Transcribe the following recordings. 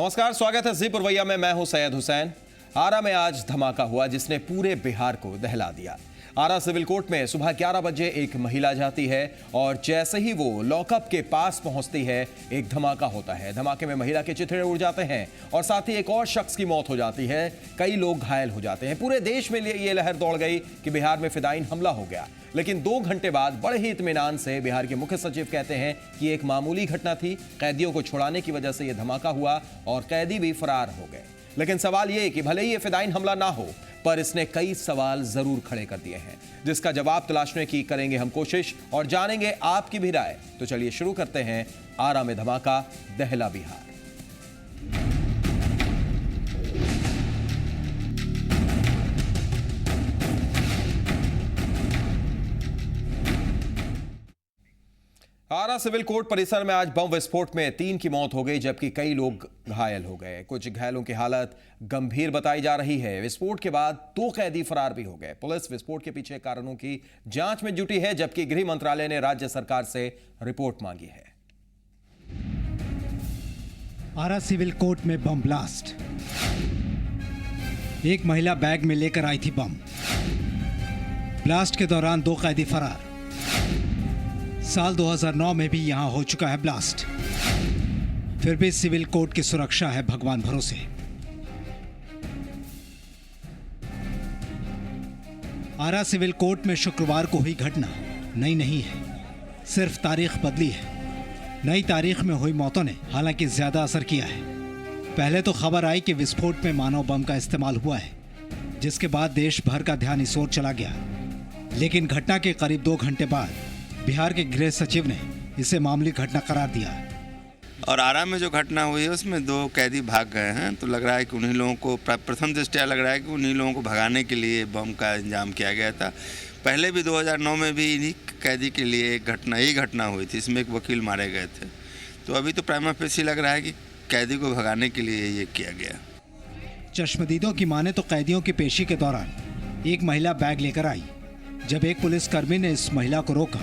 नमस्कार, स्वागत है जी पुरवैया में। मैं हूं सैयद हुसैन। आरा में आज धमाका हुआ जिसने पूरे बिहार को दहला दिया। आरा सिविल कोर्ट में सुबह 11 बजे एक महिला जाती है और जैसे ही वो लॉकअप के पास पहुंचती है एक धमाका होता है। धमाके में महिला के चिथड़े उड़ जाते हैं और साथ ही एक और शख्स की मौत हो जाती है। कई लोग घायल हो जाते हैं। पूरे देश में ये लहर दौड़ गई कि बिहार में फिदायीन हमला हो गया। लेकिन 2 घंटे बाद बड़े ही इत्मीनान से बिहार के मुख्य सचिव कहते हैं कि एक मामूली घटना थी, कैदियों को छुड़ाने की वजह से यह धमाका हुआ और कैदी भी फरार हो गए। लेकिन सवाल यह कि भले ही ये फिदायीन हमला ना हो, पर इसने कई सवाल जरूर खड़े कर दिए हैं, जिसका जवाब तलाशने की करेंगे हम कोशिश और जानेंगे आपकी भी राय। तो चलिए शुरू करते हैं। आरा में धमाका, दहला बिहार। आरा सिविल कोर्ट परिसर में आज बम विस्फोट में 3 की मौत हो गई, जबकि कई लोग घायल हो गए। कुछ घायलों की हालत गंभीर बताई जा रही है। विस्फोट के बाद 2 कैदी फरार भी हो गए। पुलिस विस्फोट के पीछे कारणों की जांच में जुटी है, जबकि गृह मंत्रालय ने राज्य सरकार से रिपोर्ट मांगी है। आरा सिविल कोर्ट में बम ब्लास्ट। एक महिला बैग में लेकर आई थी बम। ब्लास्ट के दौरान 2 कैदी फरार। साल 2009 में भी यहां हो चुका है ब्लास्ट। फिर भी सिविल कोर्ट की सुरक्षा है भगवान भरोसे। आरा सिविल कोर्ट में शुक्रवार को हुई घटना नई नहीं है, सिर्फ तारीख बदली है। नई तारीख में हुई मौतों ने हालांकि ज्यादा असर किया है। पहले तो खबर आई कि विस्फोट में मानव बम का इस्तेमाल हुआ है, जिसके बाद देश भर का ध्यान इस ओर चला गया। लेकिन घटना के करीब 2 घंटे बाद बिहार के गृह सचिव ने इसे मामूली घटना करार दिया। और आरा में जो घटना हुई है उसमें 2 कैदी भाग गए हैं, तो लग रहा है कि उन्हीं लोगों को, प्रथम दृष्टया लग रहा है कि उन्हीं लोगों को भगाने के लिए बम का इंतजाम किया गया था। पहले भी 2009 में भी इन्हीं कैदी के लिए यही घटना हुई थी, इसमें एक वकील मारे गए थे। तो अभी तो प्राइमा फेसी लग रहा है कि कैदी को भगाने के लिए ये किया गया। चश्मदीदों की माने तो कैदियों की पेशी के दौरान एक महिला बैग लेकर आई। जब एक पुलिसकर्मी ने इस महिला को रोका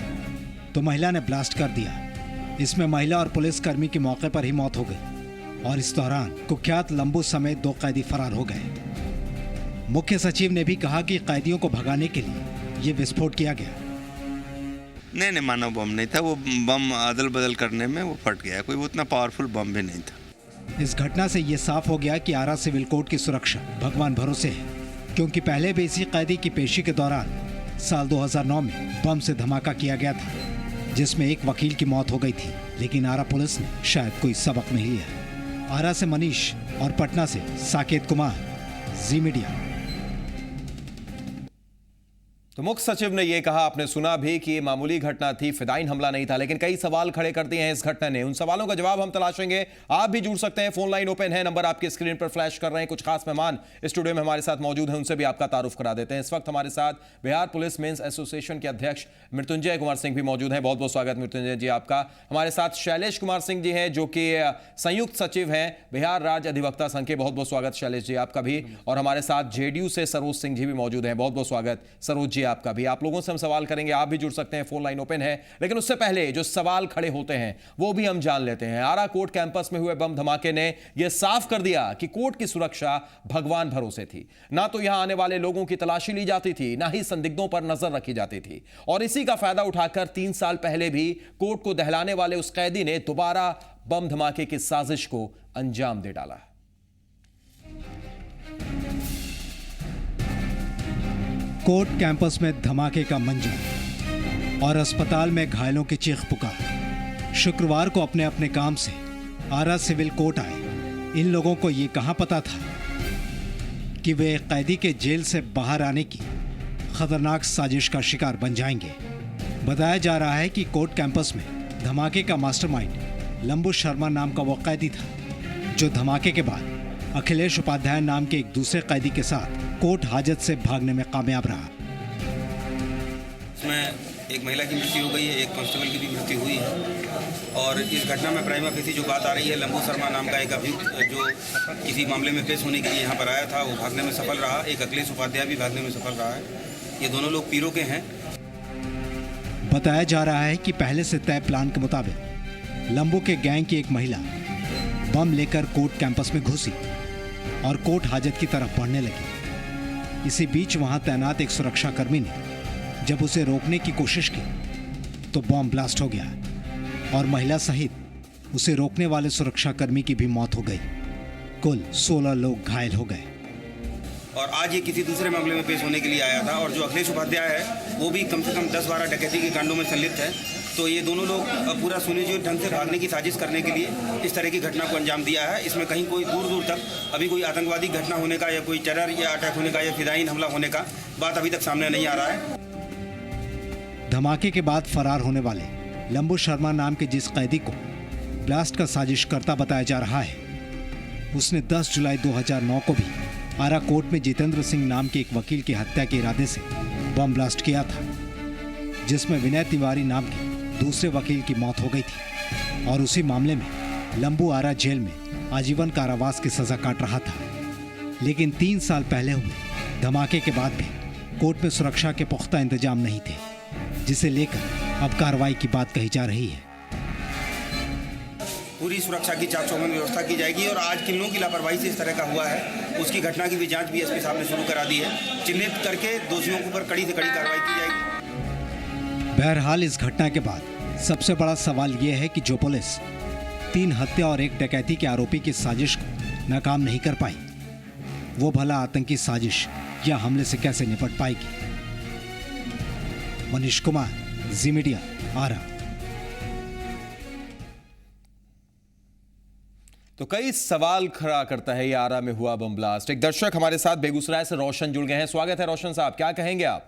तो महिला ने ब्लास्ट कर दिया। इसमें महिला और पुलिसकर्मी की मौके पर ही मौत हो गई और इस दौरान कुख्यात लंबू समेत 2 कैदी फरार हो गए। मुख्य सचिव ने भी कहा कि कैदियों को भगाने के लिए ये विस्फोट किया गया। नहीं, मानव बम नहीं था, वो बम अदल बदल करने में वो फट गया। कोई उतना पावरफुल बम भी नहीं था। इस घटना से ये साफ हो गया कि आरा सिविल कोर्ट की सुरक्षा भगवान भरोसे है, क्योंकि पहले भी इसी कैदी की पेशी के दौरान साल 2009 में बम से धमाका किया गया था, जिसमें एक वकील की मौत हो गई थी। लेकिन आरा पुलिस ने शायद कोई सबक नहीं लिया। आरा से मनीष और पटना से साकेत कुमार, जी मीडिया। तो मुख्य सचिव ने यह कहा, आपने सुना भी कि ये मामूली घटना थी, फिदायीन हमला नहीं था, लेकिन कई सवाल खड़े कर दिए हैं इस घटना ने। उन सवालों का जवाब हम तलाशेंगे। आप भी जुड़ सकते हैं, फोन लाइन ओपन है, नंबर आपकी स्क्रीन पर फ्लैश कर रहे हैं। कुछ खास मेहमान स्टूडियो में हमारे साथ मौजूद हैं, उनसे भी आपका तारुफ करा देते हैं। इस वक्त हमारे साथ बिहार पुलिस मेंस एसोसिएशन के अध्यक्ष मृत्युंजय कुमार सिंह भी मौजूद हैं। बहुत बहुत स्वागत मृत्युंजय जी आपका। हमारे साथ शैलेश कुमार सिंह जी हैं, जो कि संयुक्त सचिव हैं बिहार राज्य अधिवक्ता संघ के। बहुत बहुत स्वागत शैलेश जी आपका भी। और हमारे साथ जेडीयू से सरोज सिंह जी भी मौजूद हैं। बहुत बहुत स्वागत सरोज जी आपका भी। आप लोगों से हम सवाल करेंगे, आप भी जुड़ सकते हैं, फोन लाइन ओपन है। लेकिन उससे पहले जो सवाल खड़े होते हैं वो भी हम जान लेते हैं। आरा कोर्ट कैंपस में हुए बम धमाके ने यह साफ कर दिया कि कोर्ट की सुरक्षा भगवान भरोसे थी। ना तो यहां आने वाले लोगों की तलाशी ली जाती थी, ना ही संदिग्धों पर नजर रखी जाती थी। और इसी का फायदा उठाकर 3 साल पहले भी कोर्ट को दहलाने वाले उस कैदी ने दोबारा बम धमाके की साजिश को अंजाम दे डाला। कोर्ट कैंपस में धमाके का मंजर और अस्पताल में घायलों की चीख पुकार। शुक्रवार को अपने अपने काम से आरा सिविल कोर्ट आए इन लोगों को ये कहां पता था कि वे कैदी के जेल से बाहर आने की खतरनाक साजिश का शिकार बन जाएंगे। बताया जा रहा है कि कोर्ट कैंपस में धमाके का मास्टरमाइंड लंबू शर्मा नाम का वो कैदी था, जो धमाके के बाद अखिलेश उपाध्याय नाम के एक दूसरे कैदी के साथ कोर्ट हाजत से भागने में कामयाब रहा। इसमें एक महिला की मृत्यु हो गई है, एक कांस्टेबल की भी मृत्यु हुई है। और इस घटना में प्राइमा फेसी जो बात आ रही है, लंबू शर्मा नाम का एक अभियुक्त जो किसी मामले में पेश होने के लिए यहाँ पर आया था, वो भागने में सफल रहा। एक अखिलेश उपाध्याय भी भागने में सफल रहा है। ये दोनों लोग पीरो के हैं। बताया जा रहा है कि पहले से तय प्लान के मुताबिक लंबू के गैंग की एक महिला बम लेकर कोर्ट कैंपस में घुसी और कोर्ट हाजत की तरफ बढ़ने लगी। इसी बीच वहां तैनात एक सुरक्षाकर्मी ने जब उसे रोकने की कोशिश की तो बम ब्लास्ट हो गया और महिला सहित उसे रोकने वाले सुरक्षाकर्मी की भी मौत हो गई। कुल 16 लोग घायल हो गए। और आज ये किसी दूसरे मामले में पेश होने के लिए आया था। और जो अखिलेश उपाध्याय है वो भी कम से कम 10-12 डकैती के कांडों में संलिप्त है। तो ये दोनों लोग पूरा सुनियोजित ढंग से भागने की साजिश करने के लिए इस तरह की घटना को अंजाम दिया है। इसमें कहीं कोई दूर दूर तक अभी कोई आतंकवादी घटना होने का या कोई टेरर या अटैक होने का या फिदायीन हमला होने का बात अभी तक सामने नहीं आ रहा है। धमाके के बाद फरार होने वाले लंबू शर्मा नाम के जिस कैदी को ब्लास्ट का साजिशकर्ता बताया जा रहा है, उसने 10 जुलाई 2009 को भी आरा कोर्ट में जितेंद्र सिंह नाम के एक वकील की हत्या के इरादे से बम ब्लास्ट किया था, जिसमें विनय तिवारी नाम के दूसरे वकील की मौत हो गई थी। और उसी मामले में लंबू आरा जेल में आजीवन कारावास की सजा काट रहा था। लेकिन 3 साल पहले हुए धमाके के बाद भी कोर्ट में सुरक्षा के पुख्ता इंतजाम नहीं थे, जिसे लेकर अब कार्रवाई की बात कही जा रही है। पूरी सुरक्षा की चाक चौबंद व्यवस्था की जाएगी। और आज किन लोगों की लापरवाही से इस तरह का हुआ है उसकी घटना की भी जांच बीएसपी साहब ने शुरू करा दी है। चिन्हित करके दोषियों के ऊपर कड़ी से कड़ी कार्रवाई की जाएगी। बहरहाल इस घटना के बाद सबसे बड़ा सवाल यह है कि जो पुलिस 3 हत्या और 1 डकैती के आरोपी की साजिश को नाकाम नहीं कर पाई, वो भला आतंकी साजिश या हमले से कैसे निपट पाएगी। मनीष कुमार, जी मीडिया, आरा। तो कई सवाल खड़ा करता है ये आरा में हुआ बम ब्लास्ट। एक दर्शक हमारे साथ बेगूसराय से रोशन जुड़ गए हैं। स्वागत है रोशन साहब, क्या कहेंगे आप?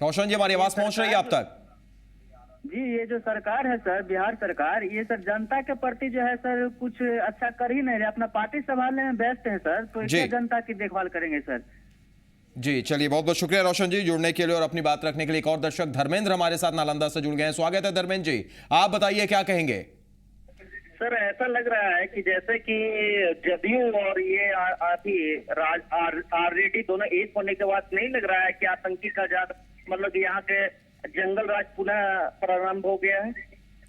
रोशन जी, हमारी आवाज पहुंच रही है आप तक? जी, ये जो सरकार है सर, बिहार सरकार, ये सर जनता के प्रति जो है सर कुछ अच्छा कर ही नहीं रहे। अपना पार्टी संभालने में व्यस्त है सर, तो क्या जनता की देखभाल करेंगे सर? जी चलिए, बहुत बहुत शुक्रिया रोशन जी जुड़ने के लिए और अपनी बात रखने के लिए। एक और दर्शक धर्मेंद्र हमारे साथ नालंदा से जुड़ गए हैं। स्वागत है धर्मेंद्र जी, आप बताइए क्या कहेंगे? सर, ऐसा लग रहा है कि जैसे कि जदयू और ये अभी आरजेडी दोनों एक होने के बाद नहीं लग रहा है कि आतंकी का जात मतलब यहाँ के जंगल राज पुनः प्रारंभ हो गया है।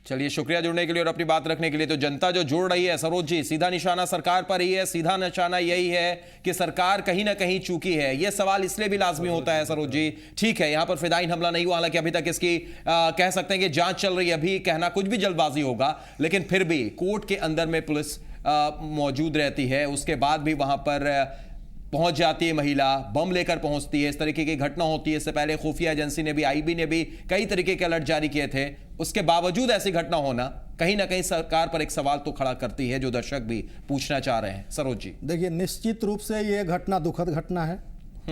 चलिए, शुक्रिया जुड़ने के लिए और अपनी बात रखने के लिए। तो जनता जो जुड़ रही है सरोज जी, सीधा निशाना सरकार पर ही है। सीधा निशाना यही है कि सरकार कहीं ना कहीं चूकी है। यह सवाल इसलिए भी लाजमी होता है सरोज जी। ठीक है, यहां पर फिदायीन हमला नहीं हुआ, हालांकि अभी तक इसकी कह सकते हैं कि जांच चल रही है, अभी कहना कुछ भी जल्दबाजी होगा, लेकिन फिर भी कोर्ट के अंदर में पुलिस मौजूद रहती है, उसके बाद भी वहां पर पहुंच जाती है महिला, बम लेकर पहुंचती है, इस तरीके की घटना होती है। इससे पहले खुफिया एजेंसी ने भी, आईबी ने भी कई तरीके के अलर्ट जारी किए थे। उसके बावजूद ऐसी घटना होना कहीं ना कहीं सरकार पर एक सवाल तो खड़ा करती है, जो दर्शक भी पूछना चाह रहे हैं। सरोज जी, देखिए, निश्चित रूप से ये घटना दुखद घटना है।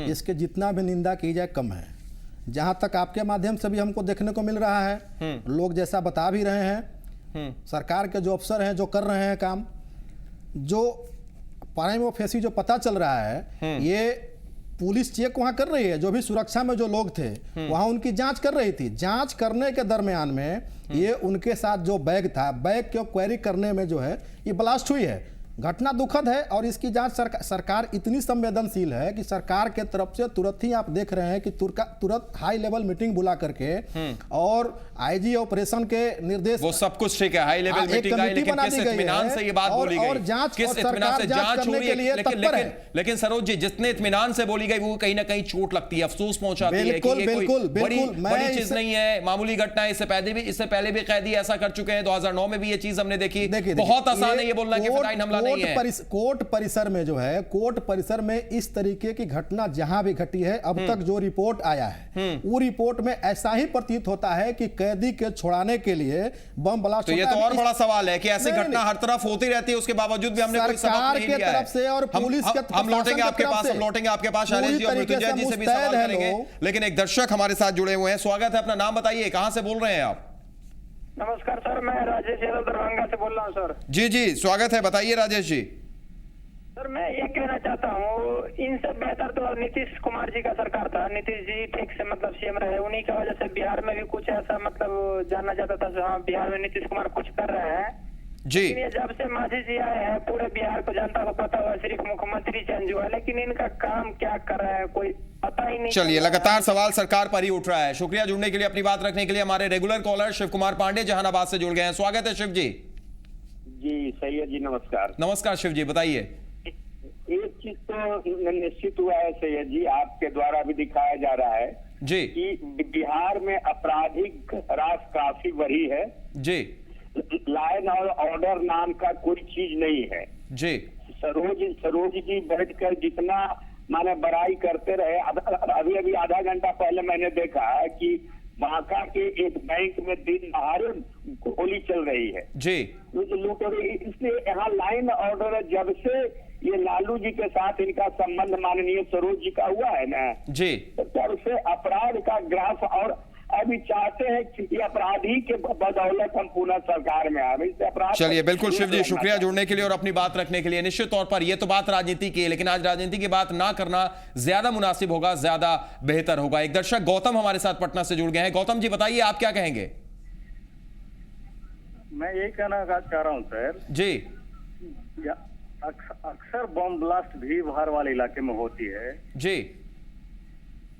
इसके जितना भी निंदा की जाए कम है। जहां तक आपके माध्यम से भी हमको देखने को मिल रहा है, लोग जैसा बता भी रहे हैं, सरकार के जो अफसर हैं जो कर रहे हैं काम, जो प्राइम फेसी जो पता चल रहा है, ये पुलिस चेक वहां कर रही है। जो भी सुरक्षा में जो लोग थे वहां उनकी जांच कर रही थी। जांच करने के दरमियान में ये उनके साथ जो बैग था, बैग को क्वेरी करने में जो है ये ब्लास्ट हुई है। घटना दुखद है और इसकी जांच सरकार इतनी संवेदनशील है कि सरकार के तरफ से तुरंत ही आप देख रहे हैं कि तुरंत हाई लेवल मीटिंग बुला करके और आईजी ऑपरेशन के निर्देश, वो सब कुछ ठीक है, हाई लेवल मीटिंग है, लेकिन किस इत्मीनान से ये बात बोली गई, और जांच किस इत्मीनान से जांच हो रही है, लेकिन सरोज जी जितने इत्मीनान से बोली गई वो कहीं ना कहीं चोट लगती है, अफसोस पहुंचाती है कि ये कोई बड़ी चीज नहीं है, मामूली घटना है। इससे पहले भी कैदी ऐसा कर चुके हैं, 2009 में भी ये चीज हमने देखी। बहुत आसान है ये बोलना कि फिदायीन हमला नहीं है। कोर्ट परिसर में जो है, कोर्ट परिसर में इस तरीके की घटना जहां भी घटी है, अब तक जो रिपोर्ट आया है वो रिपोर्ट में ऐसा ही प्रतीत होता है कि कैदी के छुड़ाने के लिए बम ब्लास्ट होता है। तो ये तो और बड़ा सवाल है कि ऐसी घटना हर तरफ होती रहती है, उसके बावजूद भी हमने कोई सबक नहीं लिया है। तरफ से और पुलिस के हम लौटेंगे आपके पास शैलेश जी और मृत्युंजय जी से भी सवाल करेंगे, लेकिन एक दर्शक हमारे साथ जुड़े हुए हैं। स्वागत है, अपना नाम बताइए, कहां से बोल रहे हैं आप? नमस्कार सर, मैं राजेश यादव दरभंगा से बोल रहा हूँ सर। जी जी, स्वागत है, बताइए राजेश जी। सर, मैं ये कहना चाहता हूँ, इनसे बेहतर तो नीतीश कुमार जी का सरकार था। नीतीश जी ठीक से मतलब सीएम रहे, उन्हीं की वजह से बिहार में भी कुछ ऐसा मतलब जानना जाता था, हाँ बिहार में नीतीश कुमार कुछ कर रहे हैं जी। जब से मांझी जी आए हैं, पूरे बिहार को जनता को पता हुआ, सिर्फ मुख्यमंत्री चेंज हुआ, लेकिन इनका काम क्या कर रहा है कोई पता ही नहीं। चलिए, लगातार सवाल सरकार पर ही उठ रहा है। शुक्रिया जुड़ने के लिए, अपनी बात रखने के लिए। हमारे रेगुलर कॉलर शिव कुमार पांडे जहानाबाद से जुड़ गए हैं। स्वागत है शिव जी। जी सैयद जी नमस्कार। नमस्कार शिव जी, बताइए। एक चीज तो निश्चित हुआ है सैयद जी, आपके द्वारा भी दिखाया जा रहा है जी कि बिहार में आपराधिक राशि काफी बढ़ी है जी लाइन और ऑर्डर नाम का कोई चीज नहीं है जी सरोज जी बैठकर जितना माने बड़ाई करते रहे। अभी अभी आधा घंटा पहले मैंने देखा कि बांका के एक बैंक में दिन दहाड़े गोली चल रही है जी लूट हो रही है। इसलिए यहाँ लाइन ऑर्डर जब से ये लालू जी के साथ इनका संबंध माननीय सरोज जी का हुआ है ना जी, तब से अपराध का ग्राफ और अभी चाहते हैं कि अपराधी के बदौलत हम पुनः सरकार में आए। इससे अपराध चलिए बिल्कुल शिव जी, शुक्रिया जुड़ने के लिए और अपनी बात रखने के लिए। निश्चित तौर पर यह तो बात राजनीति की है, लेकिन आज राजनीति की बात ना करना ज्यादा मुनासिब होगा, ज्यादा बेहतर होगा। एक दर्शक गौतम हमारे साथ पटना से जुड़ गए हैं। गौतम जी बताइए, आप क्या कहेंगे? मैं यही कहना चाह रहा हूँ सर जी, अक्सर बम ब्लास्ट भीड़ भाड़ वाले इलाके में होती है जी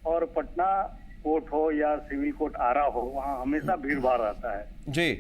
और पटना कोर्ट हो या सिविल कोर्ट आरा हो, वहाँ हमेशा भीड़ भाड़ रहता है जी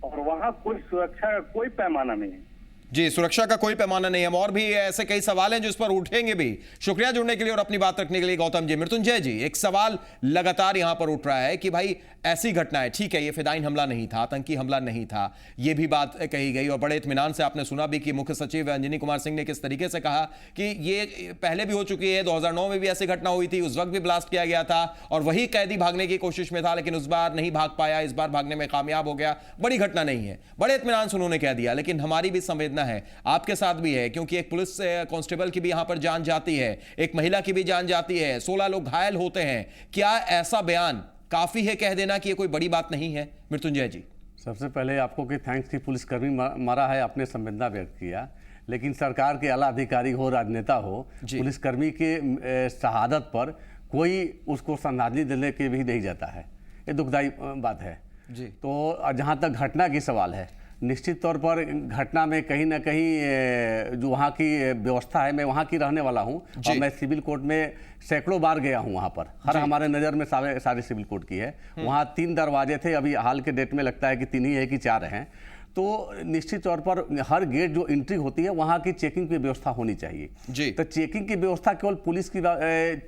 और वहाँ कोई सुरक्षा का कोई पैमाना नहीं है। जी, सुरक्षा का कोई पैमाना नहीं है। और भी ऐसे कई सवाल हैं जो इस पर उठेंगे भी। शुक्रिया जुड़ने के लिए और अपनी बात रखने के लिए गौतम जी। मृत्युंजय जी, एक सवाल लगातार यहां पर उठ रहा है कि भाई ऐसी घटनाएं, ठीक है ये फिदाइन हमला नहीं था, आतंकी हमला नहीं था, ये भी बात कही गई और बड़े इत्मीनान से आपने सुना भी कि मुख्य सचिव अंजनी कुमार सिंह ने किस तरीके से कहा कि ये पहले भी हो चुकी है, 2009 में भी ऐसी घटना हुई थी, उस वक्त भी ब्लास्ट किया गया था और वही कैदी भागने की कोशिश में था, लेकिन उस बार नहीं भाग पाया, इस बार भागने में कामयाब हो गया, बड़ी घटना नहीं है। बड़े इत्मीनान से उन्होंने कह दिया। लेकिन हमारी भी संवेदना है, आपके साथ भी है, क्योंकि एक पुलिस कांस्टेबल की भी यहां पर जान जाती है, एक महिला की भी जान जाती है, 16 लोग घायल होते हैं। क्या ऐसा बयान काफी है कह देना कि ये कोई बड़ी बात नहीं है? मृत्युंजय जी, सबसे पहले आपको कि थैंक्स कि पुलिसकर्मी मारा है, आपने संवेदना व्यक्त किया, लेकिन सरकार के आला अधिकारी हो, राजनेता हो, पुलिसकर्मी के शहादत पर कोई उसको श्रद्धांजलि देने के भी नहीं जाता है। ये दुखदायी बात है जी। तो जहाँ तक घटना की सवाल है, निश्चित तौर पर घटना में कहीं ना कहीं जो वहाँ की व्यवस्था है, मैं वहाँ की रहने वाला हूँ और मैं सिविल कोर्ट में सैकड़ों बार गया हूँ। वहाँ पर हर हमारे नज़र में सारे सिविल कोर्ट की है। वहाँ 3 दरवाजे थे, अभी हाल के डेट में लगता है कि 3 ही है कि 4 हैं। तो निश्चित तौर पर हर गेट जो एंट्री होती है वहाँ की चेकिंग की व्यवस्था होनी चाहिए जी। तो चेकिंग की व्यवस्था केवल पुलिस की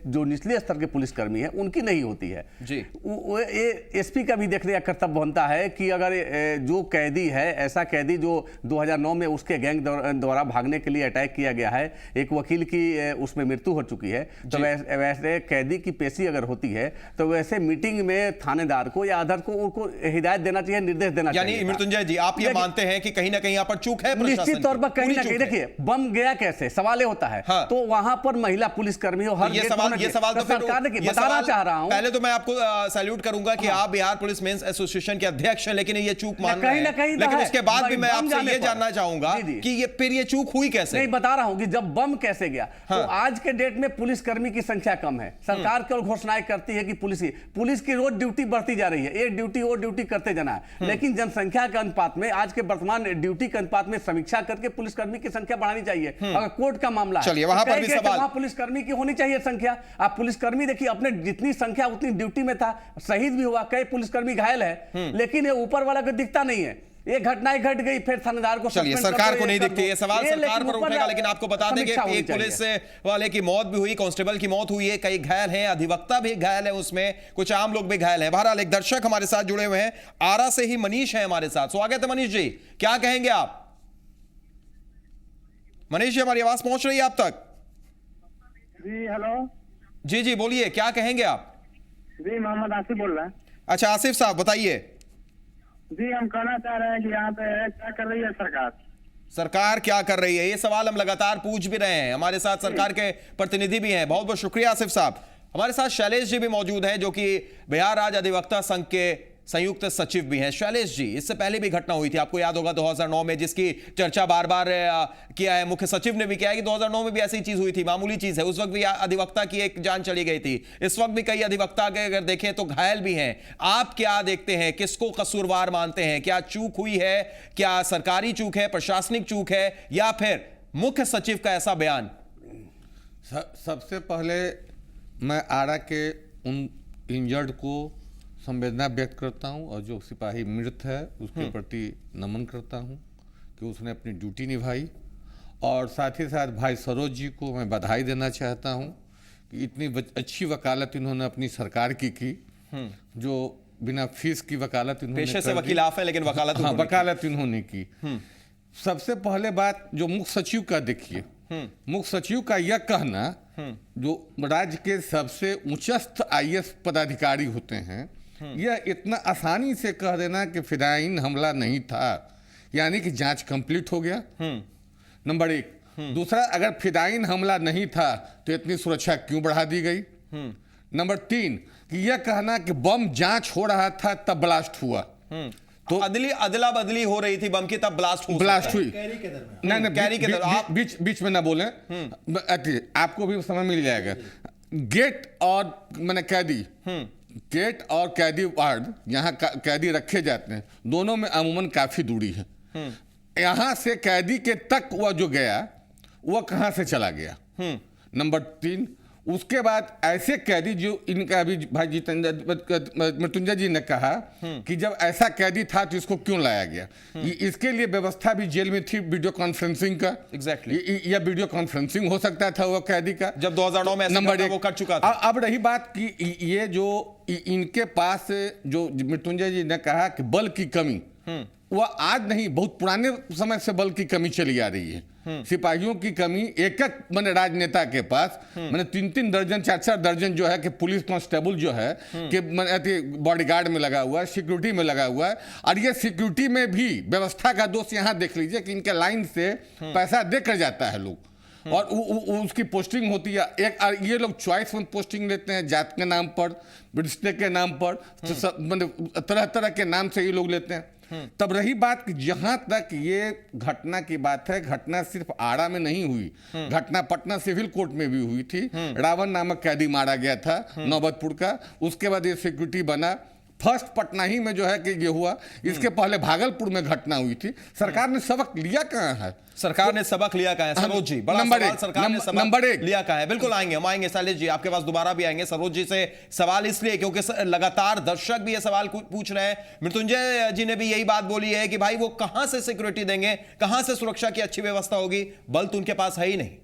जो निचले स्तर के पुलिसकर्मी है उनकी नहीं होती है जी। एसपी का भी देखने का कर्तव्य बनता है कि अगर जो कैदी है, ऐसा कैदी जो 2009 में उसके गैंग द्वारा भागने के लिए अटैक किया गया है, एक वकील की उसमें मृत्यु हो चुकी है, तो वैसे कैदी की पेशी अगर होती है तो वैसे मीटिंग में थानेदार को या अधर को उनको हिदायत देना चाहिए, निर्देश देना चाहिए। यानी मृत्युंजय जी, आप ये मानते हैं कि कहीं ना कहीं यहाँ पर चूक है? निश्चित तौर पर कहीं ना कहीं देखिए, बम गया कैसे सवाल होता है। हाँ। तो वहां पर महिला पुलिसकर्मी हो, हर ये सवाल तो सरकार ने बताना चाह रहा हूं। पहले तो मैं आपको सैल्यूट करूंगा कि आप बिहार पुलिस मेंस एसोसिएशन के अध्यक्ष हैं, लेकिन ये चूक मान रहे हैं। लेकिन उसके बाद भी मैं आपसे ये जानना चाहूंगा कि ये फिर ये चूक हुई कैसे? नहीं, बता रहा हूं कि जब बम कैसे गया। तो आज के डेट में पुलिसकर्मी की संख्या कम है, सरकार केवल घोषणाएं करती है कि पुलिस की रोज ड्यूटी बढ़ती जा रही है, एक ड्यूटी और ड्यूटी करते जाना है, लेकिन जनसंख्या के अनुपात में आज के वर्तमान ड्यूटी के अनुपात में समीक्षा करके पुलिसकर्मी की संख्या बढ़ानी चाहिए। अगर कोर्ट का मामला है, वहां पर भी सवाल, वहां पुलिसकर्मी की होनी चाहिए संख्या। आप पुलिसकर्मी देखिए, अपने जितनी संख्या उतनी ड्यूटी में था, शहीद भी हुआ, कई पुलिसकर्मी घायल है, लेकिन ये ऊपर वाला को दिखता नहीं है। ये घटनाएं घट गई, फिर थानेदार को चलिए सरकार को नहीं दिखती, ये सवाल सरकार पर उठेगा। लेकिन आपको बता दें कि एक पुलिस वाले की मौत भी हुई, कांस्टेबल की मौत हुई है, कई घायल हैं, अधिवक्ता भी घायल है, उसमें कुछ आम लोग भी घायल हैं। बहरहाल एक दर्शक हमारे साथ जुड़े हुए हैं, आरा से ही मनीष है हमारे साथ। स्वागत है मनीष जी, क्या कहेंगे आप? मनीष जी, हमारी आवाज पहुंच रही है आप तक? जी हेलो। जी जी बोलिए, क्या कहेंगे आप? जी मोहम्मद आसिफ बोल रहा है। अच्छा आसिफ साहब बताइए। जी हम कहना चाह रहे हैं कि यहाँ पे क्या कर रही है सरकार? सरकार क्या कर रही है, ये सवाल हम लगातार पूछ भी रहे हैं। हमारे साथ सरकार के प्रतिनिधि भी हैं। बहुत बहुत शुक्रिया आसिफ साहब। हमारे साथ शैलेश जी भी मौजूद हैं, जो कि बिहार राज्य अधिवक्ता संघ के संयुक्त सचिव भी हैं। शैलेश जी, इससे पहले भी घटना हुई थी, आपको याद होगा 2009 में, जिसकी चर्चा बार बार किया है, मुख्य सचिव ने भी किया है कि 2009 में भी ऐसी चीज हुई थी, मामूली चीज है। उस वक्त भी अधिवक्ता की एक जान चली गई थी। इस वक्त भी कई अधिवक्ता के अगर देखें तो घायल भी हैं। आप क्या देखते हैं, किसको कसूरवार मानते हैं? क्या चूक हुई है? क्या सरकारी चूक है, प्रशासनिक चूक है, या फिर मुख्य सचिव का ऐसा बयान? सबसे पहले मैं आरा के उन इंजर्ड को संवेदना व्यक्त करता हूं और जो सिपाही मृत है उसके प्रति नमन करता हूं, कि उसने अपनी ड्यूटी निभाई। और साथ ही साथ भाई सरोज जी को मैं बधाई देना चाहता हूँ कि इतनी अच्छी वकालत इन्होंने अपनी सरकार की जो बिना फीस की वकालत इन्होंने पेशे से वकील आप हैं, लेकिन वकालत हाँ वकालत इन्होंने की। सबसे पहले बात जो मुख्य सचिव का देखिए, मुख्य सचिव का यह कहना, जो राज्य के सबसे उच्चस्थ IAS पदाधिकारी होते हैं, यह इतना आसानी से कह देना कि फिदायीन हमला नहीं था, यानी कि जांच कंप्लीट हो गया, नंबर एक। दूसरा, अगर फिदायीन हमला नहीं था तो इतनी सुरक्षा क्यों बढ़ा दी गई। नंबर तीन, कि यह कहना कि बम जांच हो रहा था तब ब्लास्ट हुआ, तो अदला बदली हो रही थी बम की, तब ब्लास्ट हुई। नहीं कैरी के दरमियान बीच में ना बोले, आपको भी समय मिल जाएगा। गेट और मैंने कैदी, गेट और कैदी वार्ड, यहाँ कैदी रखे जाते हैं, दोनों में अमूमन काफी दूरी है। यहां से कैदी के तक वह जो गया वह कहां से चला गया। नंबर तीन, उसके बाद ऐसे कैदी जो इनका अभी भाई मृत्युंजय जी ने कहा कि जब ऐसा कैदी था तो इसको क्यों लाया गया। इसके लिए व्यवस्था भी जेल में थी वीडियो कॉन्फ्रेंसिंग का। एग्जैक्टली या वीडियो कॉन्फ्रेंसिंग हो सकता था वो कैदी का, जब 2009 में नंबर एक वो कर चुका था। अब रही बात कि ये जो इनके पास जो मृत्युंजय जी ने कहा कि बल की कमी, वह आज नहीं बहुत पुराने समय से बल की कमी चली आ रही है। सिपाहियों की कमी एक मैंने राजनेता के पास मैंने 3-3 दर्जन 4-4 दर्जन जो है कि पुलिस कांस्टेबल जो है कि बॉडीगार्ड में लगा हुआ है, सिक्योरिटी में लगा हुआ है। और ये सिक्योरिटी में भी व्यवस्था का दोष यहाँ देख लीजिए कि इनके लाइन से पैसा देकर जाता है लोग और उसकी पोस्टिंग होती है। एक ये लोग चॉइस पोस्टिंग लेते हैं, जात के नाम पर, रिश्ते के नाम पर, तरह तरह के नाम से ये लोग लेते हैं। तब रही बात कि जहां तक ये घटना की बात है, घटना सिर्फ आरा में नहीं हुई, घटना पटना सिविल कोर्ट में भी हुई थी। रावण नामक कैदी मारा गया था नौबतपुर का, उसके बाद ये सिक्योरिटी बना। फर्स्ट पटना ही में जो है कि ये हुआ, इसके पहले भागलपुर में घटना हुई थी। सरकार ने सबक लिया कहाँ है? सरकार ने सबक लिया कहाँ है सरोज जी? बड़ा सवाल, सरकार ने सबक लिया कहाँ है? बिल्कुल आएंगे, हम आएंगे शैलेश जी आपके पास दोबारा भी आएंगे। सरोज जी से सवाल इसलिए क्योंकि लगातार दर्शक भी ये सवाल पूछ रहे हैं। मृत्युंजय जी ने भी यही बात बोली है कि भाई वो कहां से सिक्योरिटी देंगे, कहां से सुरक्षा की अच्छी व्यवस्था होगी, बल तो उनके पास है ही नहीं।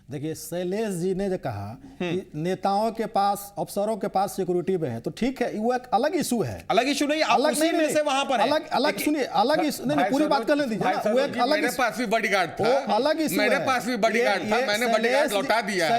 देखिए शैलेश जी ने जो कहा कि नेताओं के पास, अफसरों के पास सिक्योरिटी में है, तो ठीक है, वो एक अलग इशू है। अलग इशू नहीं, अलग नहीं, में से वहां पर अलग सुनिए, अलग इशू नहीं, पूरी बात कर लें दीजिए। वो एक अलग, मेरे पास भी बॉडीगार्ड था, अलग इशू, मेरे पास भी बॉडीगार्ड था, मैंने बॉडीगार्ड लौटा दिया।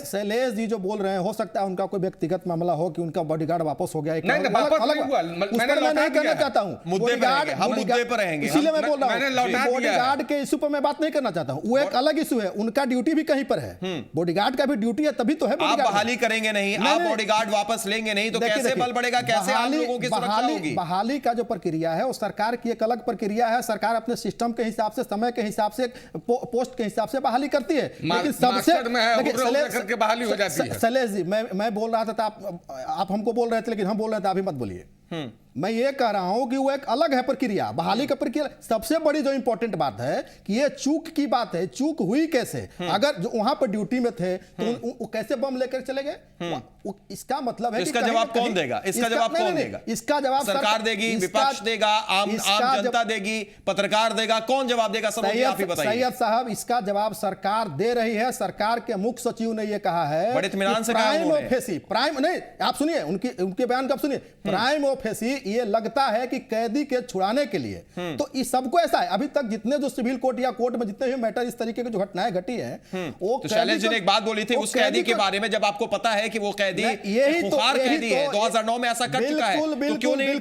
शैलेश जी जो बोल रहे हैं, हो सकता है उनका कोई व्यक्तिगत मामला हो कि उनका बॉडीगार्ड वापस हो गया। नहीं, वापस नहीं हुआ, मैंने नहीं कहना चाहता हूँ, मुद्दे पर रहेंगे, इसीलिए मैं बोल रहा हूँ बॉडीगार्ड के इशू पर मैं बात नहीं करना चाहता हूँ। वो एक अलग इशू है, उनका ड्यूटी भी कहीं पर है, बॉडीगार्ड का भी ड्यूटी है, तभी तो है। आप बहाली करेंगे नहीं, आप बॉडीगार्ड वापस लेंगे नहीं, तो कैसे बल बढ़ेगा, कैसे आम लोगों की सुरक्षा होगी? बहाली का जो प्रक्रिया है वो सरकार की एक अलग प्रक्रिया है। सरकार अपने सिस्टम के हिसाब से, समय के हिसाब से, पोस्ट के हिसाब से बहाली करती है। लेकिन सबसे बहाली हो जाती है। शैलेश जी, मैं बोल रहा था, आप हमको बोल रहे थे, लेकिन हम बोल रहे थे, आप ही मत बोलिए। मैं ये कह रहा हूं कि वो एक अलग है प्रक्रिया, बहाली का प्रक्रिया। सबसे बड़ी जो इंपॉर्टेंट बात है कि ये चूक की बात है, चूक हुई कैसे? अगर जो वहां पर ड्यूटी में थे तो वो कैसे बम लेकर चले गए? इसका मतलब है, इसका जवाब कौन देगा? इसका जवाब कौन देगा? इसका जवाब सरकार देगी, विपक्ष देगा, आम जनता देगी, पत्रकार देगा, कौन जवाब देगा? सैयद साहब, इसका जवाब सरकार दे रही है। सरकार के मुख्य सचिव ने यह कहा है, बड़े इत्मीनान से प्राइम नहीं, आप सुनिए उनके बयान को, आप सुनिए। प्राइम ऑफेसी ये लगता है कि कैदी के छुड़ाने के लिए, तो इस सबको ऐसा है। अभी तक जितने जो सिविल कोर्ट या कोर्ट में जितने भी मैटर इस तरीके की जो घटनाएं घटी है, वो तो शैलेश जी ने एक बात बोली थी उस कैदी के बारे में, जब आपको पता है कि वो कैदी खुखार कैदी है, 2009 में ऐसा कर चुका है, तो क्यों नहीं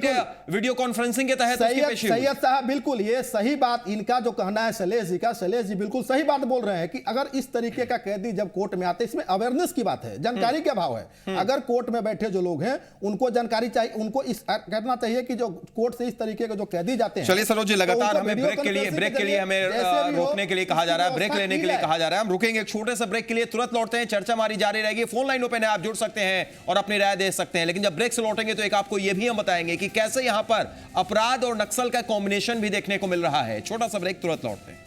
वीडियो कॉन्फ्रेंसिंग के तहत उसकी पेशी हुई? सैयद साहब, बिल्कुल ये सही बात इनका जो कहना है शैलेश जी का, शैलेश जी बिल्कुल सही बात बोल रहे हैं कि अगर इस तरीके का कैदी जब कोर्ट में आते, इसमें अवेयरनेस की बात है, जानकारी का अभाव है। अगर कोर्ट में बैठे जो लोग हैं उनको जानकारी चाहिए, उनको इस करना चाहिए कि जो कोर्ट से इस तरीके के जो कैदी जाते हैं। चलिए सरोज जी, लगातार हमें ब्रेक के लिए हमें रोकने के लिए कहा जा रहा है, ब्रेक लेने के लिए कहा जा रहा है। हम रुकेंगे एक छोटे से ब्रेक के लिए, तुरंत लौटते हैं, चर्चा हमारी जारी रहेगी। फोन लाइन ओपन है, आप जुड़ सकते हैं और अपनी राय दे सकते हैं। लेकिन जब ब्रेक से लौटेंगे तो एक आपको यह भी हम बताएंगे कि कैसे यहां पर अपराध और नक्सल का कॉम्बिनेशन भी देखने को मिल रहा है। छोटा सा ब्रेक, तुरंत लौटते हैं।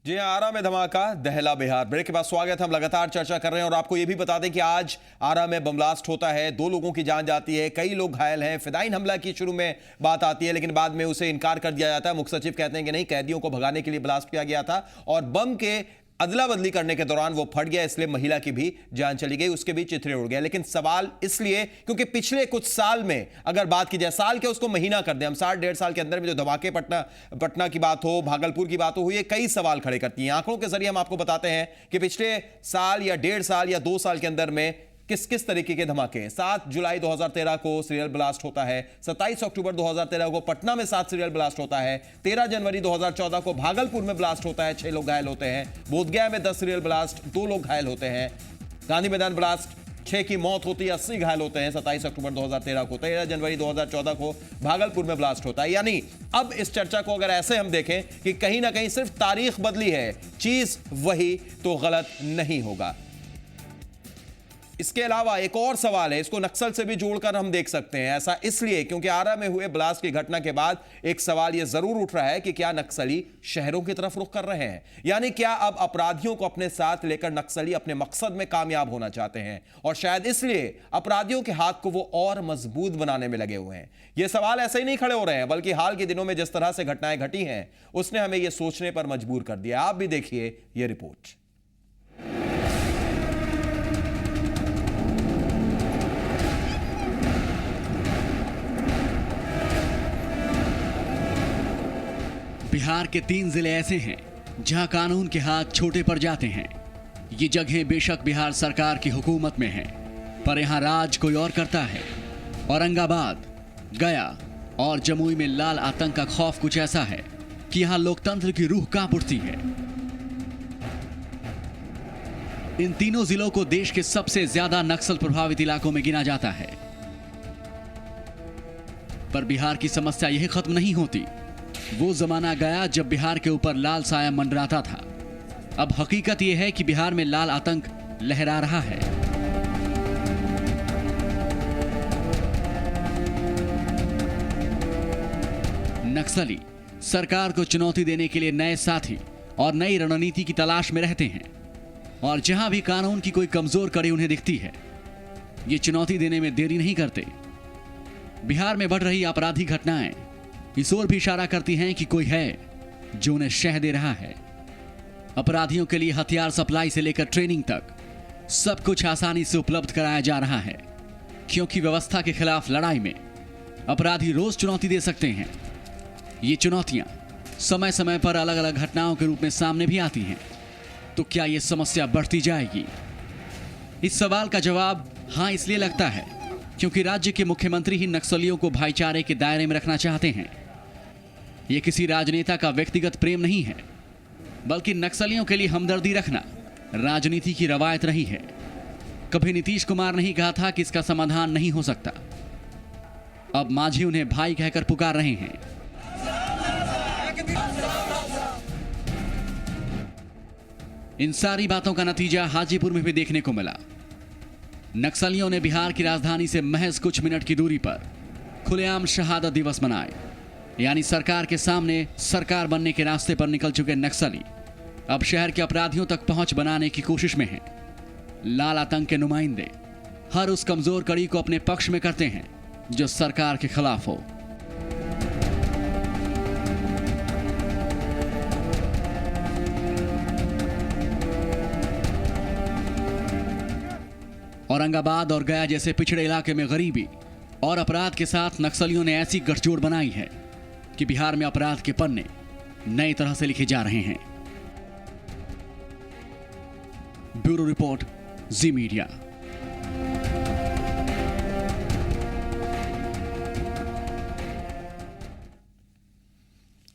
जी हाँ, आरा में धमाका, दहला बिहार। ब्रेक के बाद स्वागत है। हम लगातार चर्चा कर रहे हैं और आपको यह भी बता दें कि आज आरा में बम ब्लास्ट होता है, 2 लोगों की जान जाती है, कई लोग घायल हैं। फिदाइन हमला की शुरू में बात आती है, लेकिन बाद में उसे इनकार कर दिया जाता है। मुख्य सचिव कहते हैं कि नहीं, कैदियों को भगाने के लिए ब्लास्ट किया गया था और बम के अदला बदली करने के दौरान वो फट गया, इसलिए महिला की भी जान चली गई, उसके भी चिथड़े उड़ गए। लेकिन सवाल इसलिए क्योंकि पिछले कुछ साल में अगर बात की जाए, साल के उसको महीना कर दें हम, 60-1.5 साल के अंदर में जो धमाके पटना की बात हो, भागलपुर की बात हो, ये कई सवाल खड़े करती हैं। आंकड़ों के जरिए हम आपको बताते हैं कि पिछले साल या 1.5 साल या 2 साल के अंदर में किस किस तरीके के धमाके हैं। 7 जुलाई 2013 को सीरियल ब्लास्ट होता है, 27 अक्टूबर 2013 को पटना में 7 सीरियल ब्लास्ट होता है, 13 जनवरी 2014 को भागलपुर में ब्लास्ट होता है, 6 लोग घायल होते हैं, बोधगया में 10 सीरियल ब्लास्ट, 2 लोग घायल होते हैं, गांधी मैदान ब्लास्ट 6 की मौत होती है, 80 घायल होते हैं 27 अक्टूबर 2013 को, 13 जनवरी 2014 को भागलपुर में ब्लास्ट होता है। यानी अब इस चर्चा को अगर ऐसे हम देखें कि कहीं ना कहीं सिर्फ तारीख बदली है, चीज वही, तो गलत नहीं होगा। इसके अलावा एक और सवाल है, इसको नक्सल से भी जोड़कर हम देख सकते हैं। ऐसा इसलिए क्योंकि आरा में हुए ब्लास्ट की घटना के बाद एक सवाल यह जरूर उठ रहा है कि क्या नक्सली शहरों की तरफ रुख कर रहे हैं, यानी क्या अब अपराधियों को अपने साथ लेकर नक्सली अपने मकसद में कामयाब होना चाहते हैं और शायद इसलिए अपराधियों के हाथ को वो और मजबूत बनाने में लगे हुए हैं। ये सवाल ऐसे ही नहीं खड़े हो रहे हैं, बल्कि हाल के दिनों में जिस तरह से घटनाएं घटी हैं उसने हमें यह सोचने पर मजबूर कर दिया। आप भी देखिए यह रिपोर्ट। बिहार के 3 जिले ऐसे हैं जहां कानून के हाथ छोटे पड़ जाते हैं। ये जगहें बेशक बिहार सरकार की हुकूमत में हैं, पर यहां राज कोई और करता है। औरंगाबाद, गया और जमुई में लाल आतंक का खौफ कुछ ऐसा है कि यहां लोकतंत्र की रूह कांप उठती है। इन तीनों जिलों को देश के सबसे ज्यादा नक्सल प्रभावित इलाकों में गिना जाता है। पर बिहार की समस्या यही खत्म नहीं होती। वो जमाना गया जब बिहार के ऊपर लाल साया मंडराता था। अब हकीकत यह है कि बिहार में लाल आतंक लहरा रहा है। नक्सली सरकार को चुनौती देने के लिए नए साथी और नई रणनीति की तलाश में रहते हैं और जहां भी कानून की कोई कमजोर कड़ी उन्हें दिखती है, ये चुनौती देने में देरी नहीं करते। बिहार में बढ़ रही आपराधिक घटनाएं इस ओर भी इशारा करती हैं कि कोई है जो उन्हें शह दे रहा है। अपराधियों के लिए हथियार सप्लाई से लेकर ट्रेनिंग तक सब कुछ आसानी से उपलब्ध कराया जा रहा है, क्योंकि व्यवस्था के खिलाफ लड़ाई में अपराधी रोज चुनौती दे सकते हैं। ये चुनौतियां समय समय पर अलग अलग घटनाओं के रूप में सामने भी आती हैं। तो क्या यह समस्या बढ़ती जाएगी? इस सवाल का जवाब हां इसलिए लगता है क्योंकि राज्य के मुख्यमंत्री ही नक्सलियों को भाईचारे के दायरे में रखना चाहते हैं। यह किसी राजनेता का व्यक्तिगत प्रेम नहीं है, बल्कि नक्सलियों के लिए हमदर्दी रखना राजनीति की रवायत रही है। कभी नीतीश कुमार नहीं कहा था कि इसका समाधान नहीं हो सकता। अब मांझी उन्हें भाई कहकर पुकार रहे हैं। इन सारी बातों का नतीजा हाजीपुर में भी देखने को मिला। नक्सलियों ने बिहार की राजधानी से महज कुछ मिनट की दूरी पर खुलेआम शहादत दिवस मनाए। यानी सरकार के सामने सरकार बनने के रास्ते पर निकल चुके नक्सली अब शहर के अपराधियों तक पहुंच बनाने की कोशिश में हैं। लाल आतंक के नुमाइंदे हर उस कमजोर कड़ी को अपने पक्ष में करते हैं जो सरकार के खिलाफ हो। औरंगाबाद और गया जैसे पिछड़े इलाके में गरीबी और अपराध के साथ नक्सलियों ने ऐसी गठजोड़ बनाई है कि बिहार में अपराध के पन्ने नई तरह से लिखे जा रहे हैं। ब्यूरो रिपोर्ट, जी मीडिया।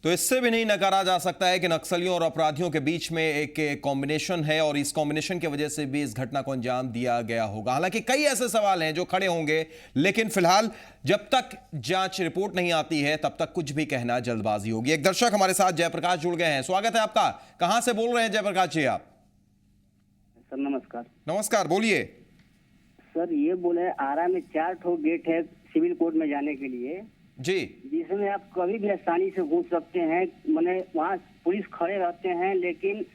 तो इससे भी नहीं नकारा जा सकता है कि नक्सलियों और अपराधियों के बीच में एक कॉम्बिनेशन है और इस कॉम्बिनेशन की वजह से भी इस घटना को अंजाम दिया गया होगा। हालांकि कई ऐसे सवाल हैं जो खड़े होंगे, लेकिन फिलहाल जब तक जांच रिपोर्ट नहीं आती है तब तक कुछ भी कहना जल्दबाजी होगी। एक दर्शक हमारे साथ जयप्रकाश जुड़ गए हैं, स्वागत है आपका। कहां से बोल रहे हैं जयप्रकाश जी आप? सर नमस्कार। नमस्कार, बोलिए। सर ये बोले आरा में 4 ठो गेट है सिविल कोर्ट में जाने के लिए। जी, जिसमें आप कभी भी आसानी से घुस सकते हैं। मैंने वहाँ पुलिस खड़े रहते हैं, लेकिन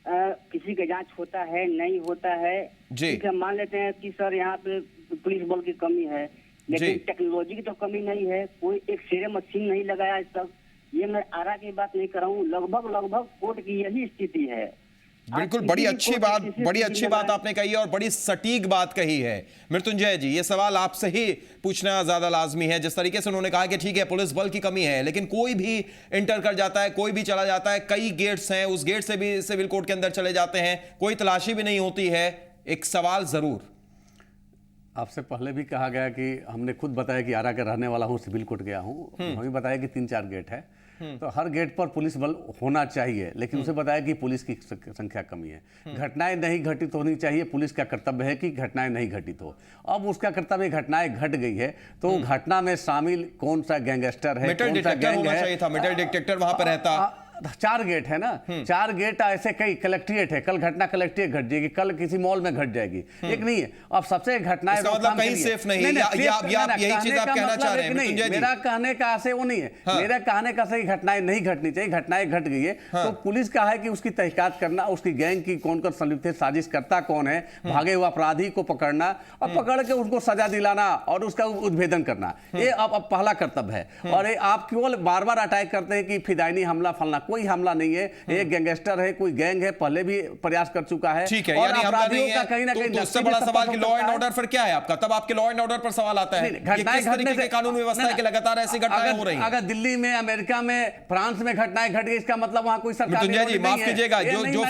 किसी का जांच होता है नहीं होता है। जी। ठीक है, मान लेते हैं कि सर यहाँ पे पुलिस बल की कमी है, लेकिन टेक्नोलॉजी की तो कमी नहीं है। कोई एक्सरे मशीन नहीं लगाया आज तक। ये मैं आरा की बात नहीं कर रहा हूँ, लगभग कोर्ट की यही स्थिति है। बिल्कुल, बड़ी अच्छी बात आपने कही है और बड़ी सटीक बात कही है मृत्युंजय जी। ये सवाल आपसे ही पूछना ज्यादा लाजमी है। जिस तरीके से उन्होंने कहा कि ठीक है पुलिस बल की कमी है, लेकिन कोई भी इंटर कर जाता है, कोई भी चला जाता है, कई गेट्स हैं, उस गेट से भी सिविल कोर्ट के अंदर चले जाते हैं, कोई तलाशी भी नहीं होती है। एक सवाल जरूर आपसे पहले भी कहा गया कि हमने खुद बताया कि आरा का रहने वाला हूँ, सिविल कोर्ट गया हूँ, हमें बताया कि 3-4 गेट है, तो हर गेट पर पुलिस बल होना चाहिए, लेकिन उसे बताया कि पुलिस की संख्या कमी है। घटनाएं नहीं घटित होनी चाहिए, पुलिस का कर्तव्य है कि घटनाएं नहीं घटित हो। अब उसका कर्तव्य घटनाएं घट गई है, तो घटना में शामिल कौन सा गैंगस्टर है, कौन सा गैंग है, मेटल डिटेक्टर वहां पर रहता। 4 गेट है ना, 4 गेट ऐसे कई कलेक्ट्रेट है। कल घटना कलेक्ट्रेट घट जाएगी, कल किसी मॉल में घट जाएगी, एक नहीं है। अब सबसे घटनाएं मतलब कहीं सेफ नहीं है, यही चीज आप कहना चाह रहे हैं? मेरा कहने का आशय वो नहीं है, मेरा कहने का आशय घटनाएं नहीं घटनी चाहिए। घटनाएं घट गई है तो पुलिस का है कि उसकी तहकीकात करना, उसकी गैंग की कौन कौन संलिप्त है, साजिश करता कौन है, भागे हुए अपराधी को पकड़ना और पकड़ के उसको सजा दिलाना और उसका उद्भेदन करना, ये अब पहला कर्तव्य है। और आप केवल बार बार अटैक करते हैं कि फिदायनी हमला फलना, कोई हमला नहीं है। एक गैंगस्टर है, कोई गैंग है, पहले भी प्रयास कर चुका है। ठीक है, और यानी अपराधियों का कहीं ना कहीं उससे बड़ा सवाल कि लॉ एंड ऑर्डर फिर क्या है आपका? तब आपके लॉ एंड ऑर्डर पर सवाल आता है कि किस तरीके की कानून व्यवस्था है कि लगातार ऐसी घटनाएं हो रही हैं। अगर दिल्ली में, अमेरिका में, फ्रांस में घटनाएं घट गई, इसका मतलब वहां कोई सरकार मृत्युंजय जी माफ कीजिएगा, जो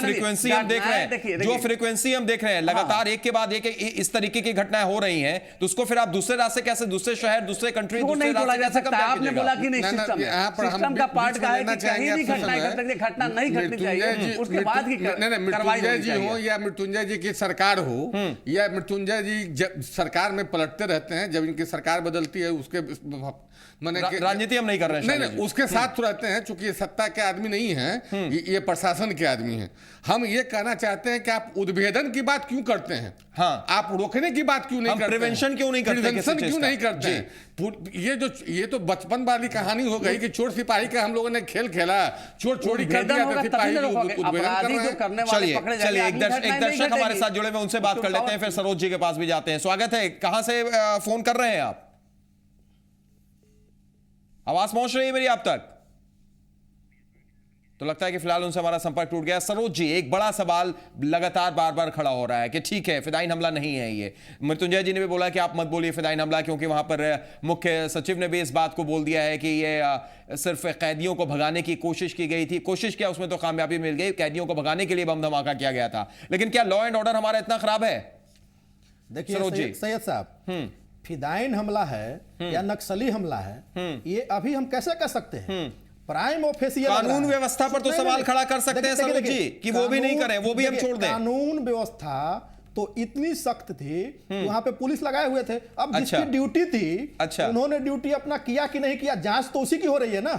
फ्रीक्वेंसी हम देख रहे हैं, लगातार एक के बाद एक इस तरीके की घटनाएं हो रही हैं, तो उसको फिर आप दूसरे रास्ते कैसे, दूसरे शहर, दूसरे कंट्री, दूसरे रास्ते कैसे कम कर आपने बोला कि नहीं, सिस्टम का पार्ट का है कि कहीं भी घटनाएं घट सकती है, घटना नहीं घटनी चाहिए, उसके बाद की मृत्युंजय जी हो या मृत्युंजय जी की सरकार हो या मृत्युंजय जी जब सरकार में पलटते रहते हैं, जब इनकी सरकार बदलती है उसके राजनीति हम नहीं कर रहे हैं, नहीं उसके साथ रहते हैं, चूंकि ये सत्ता के आदमी नहीं है, ये प्रशासन के आदमी हैं। हम ये कहना चाहते हैं कि आप उद्भेदन की बात क्यों करते हैं? हाँ, आप रोकने की बात क्यों नहीं करते? प्रिवेंशन क्यों नहीं करते? प्रिवेंशन क्यों नहीं करते? ये तो बचपन वाली कहानी हो गई कि चोर सिपाही का हम लोगों ने खेल खेला, चोर चोरी कर दिया, सिपाही चलिए एक दर्शक हमारे साथ जुड़े हुए, उनसे बात कर लेते हैं, फिर सरोज जी के पास भी जाते हैं। स्वागत है, कहां से फोन कर रहे हैं आप? आवाज पहुंच रही है मेरी आप तक? तो लगता है कि फिलहाल उनसे हमारा संपर्क टूट गया। सरोज जी, एक बड़ा सवाल लगातार बार बार खड़ा हो रहा है कि ठीक है फिदायीन हमला नहीं है ये। मृत्युंजय जी ने भी बोला कि आप मत बोलिए फिदायीन हमला, क्योंकि वहां पर मुख्य सचिव ने भी इस बात को बोल दिया है कि ये सिर्फ कैदियों को भगाने की कोशिश की गई थी। कोशिश क्या, उसमें तो कामयाबी मिल गई, कैदियों को भगाने के लिए बम धमाका किया गया था। लेकिन क्या लॉ एंड ऑर्डर हमारा इतना खराब है? देखिए सैयद साहब, फिदायीन हमला है या नक्सली हमला है, ये अभी हम कैसे कर सकते हैं? प्राइम ऑफिशियल कानून व्यवस्था पर तो सवाल खड़ा कर सकते हैं सरोज जी कि वो भी नहीं करें, वो भी हम छोड़ दें। कानून व्यवस्था तो इतनी सख्त थी, वहां पे पुलिस लगाए हुए थे। अब जिसकी ड्यूटी थी, उन्होंने ड्यूटी अपना किया कि नहीं किया? जांच तो उसी की हो रही है ना,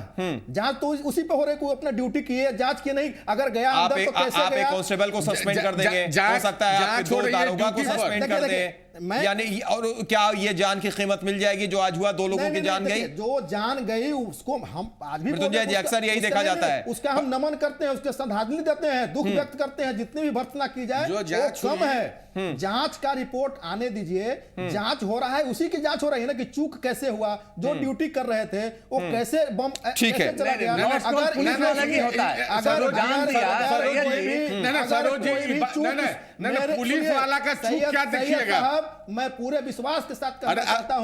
जांच तो उसी पे हो रही है। कोई अपना ड्यूटी किए, जांच किए नहीं, अगर गया अंदर तो कैसे गया? आप कांस्टेबल को सस्पेंड कर देंगे, हो सकता है आप दो दारोगा को सस्पेंड कर दें, यानी और क्या ये जान की कीमत मिल जाएगी जो आज हुआ? 2 लोगों की जान गई, जो जान गई उसको हम आज भी मृत्युंजय जी अक्सर यही देखा जाता है, उसका हम नमन करते हैं, उसके श्रद्धांजलि देते हैं, दुख व्यक्त करते हैं। जितनी भी भर्त्सना की जाए वो कम है। जांच का रिपोर्ट आने दीजिए, जांच हो रहा है, उसी की जांच हो रही है ना कि चूक कैसे हुआ, जो ड्यूटी कर रहे थे वो कैसे बम कैसे चला गया। अगर पुलिस वाला का चूक क्या देखिएगा? मैं पूरे विश्वास के साथ कहना चाहता हूं,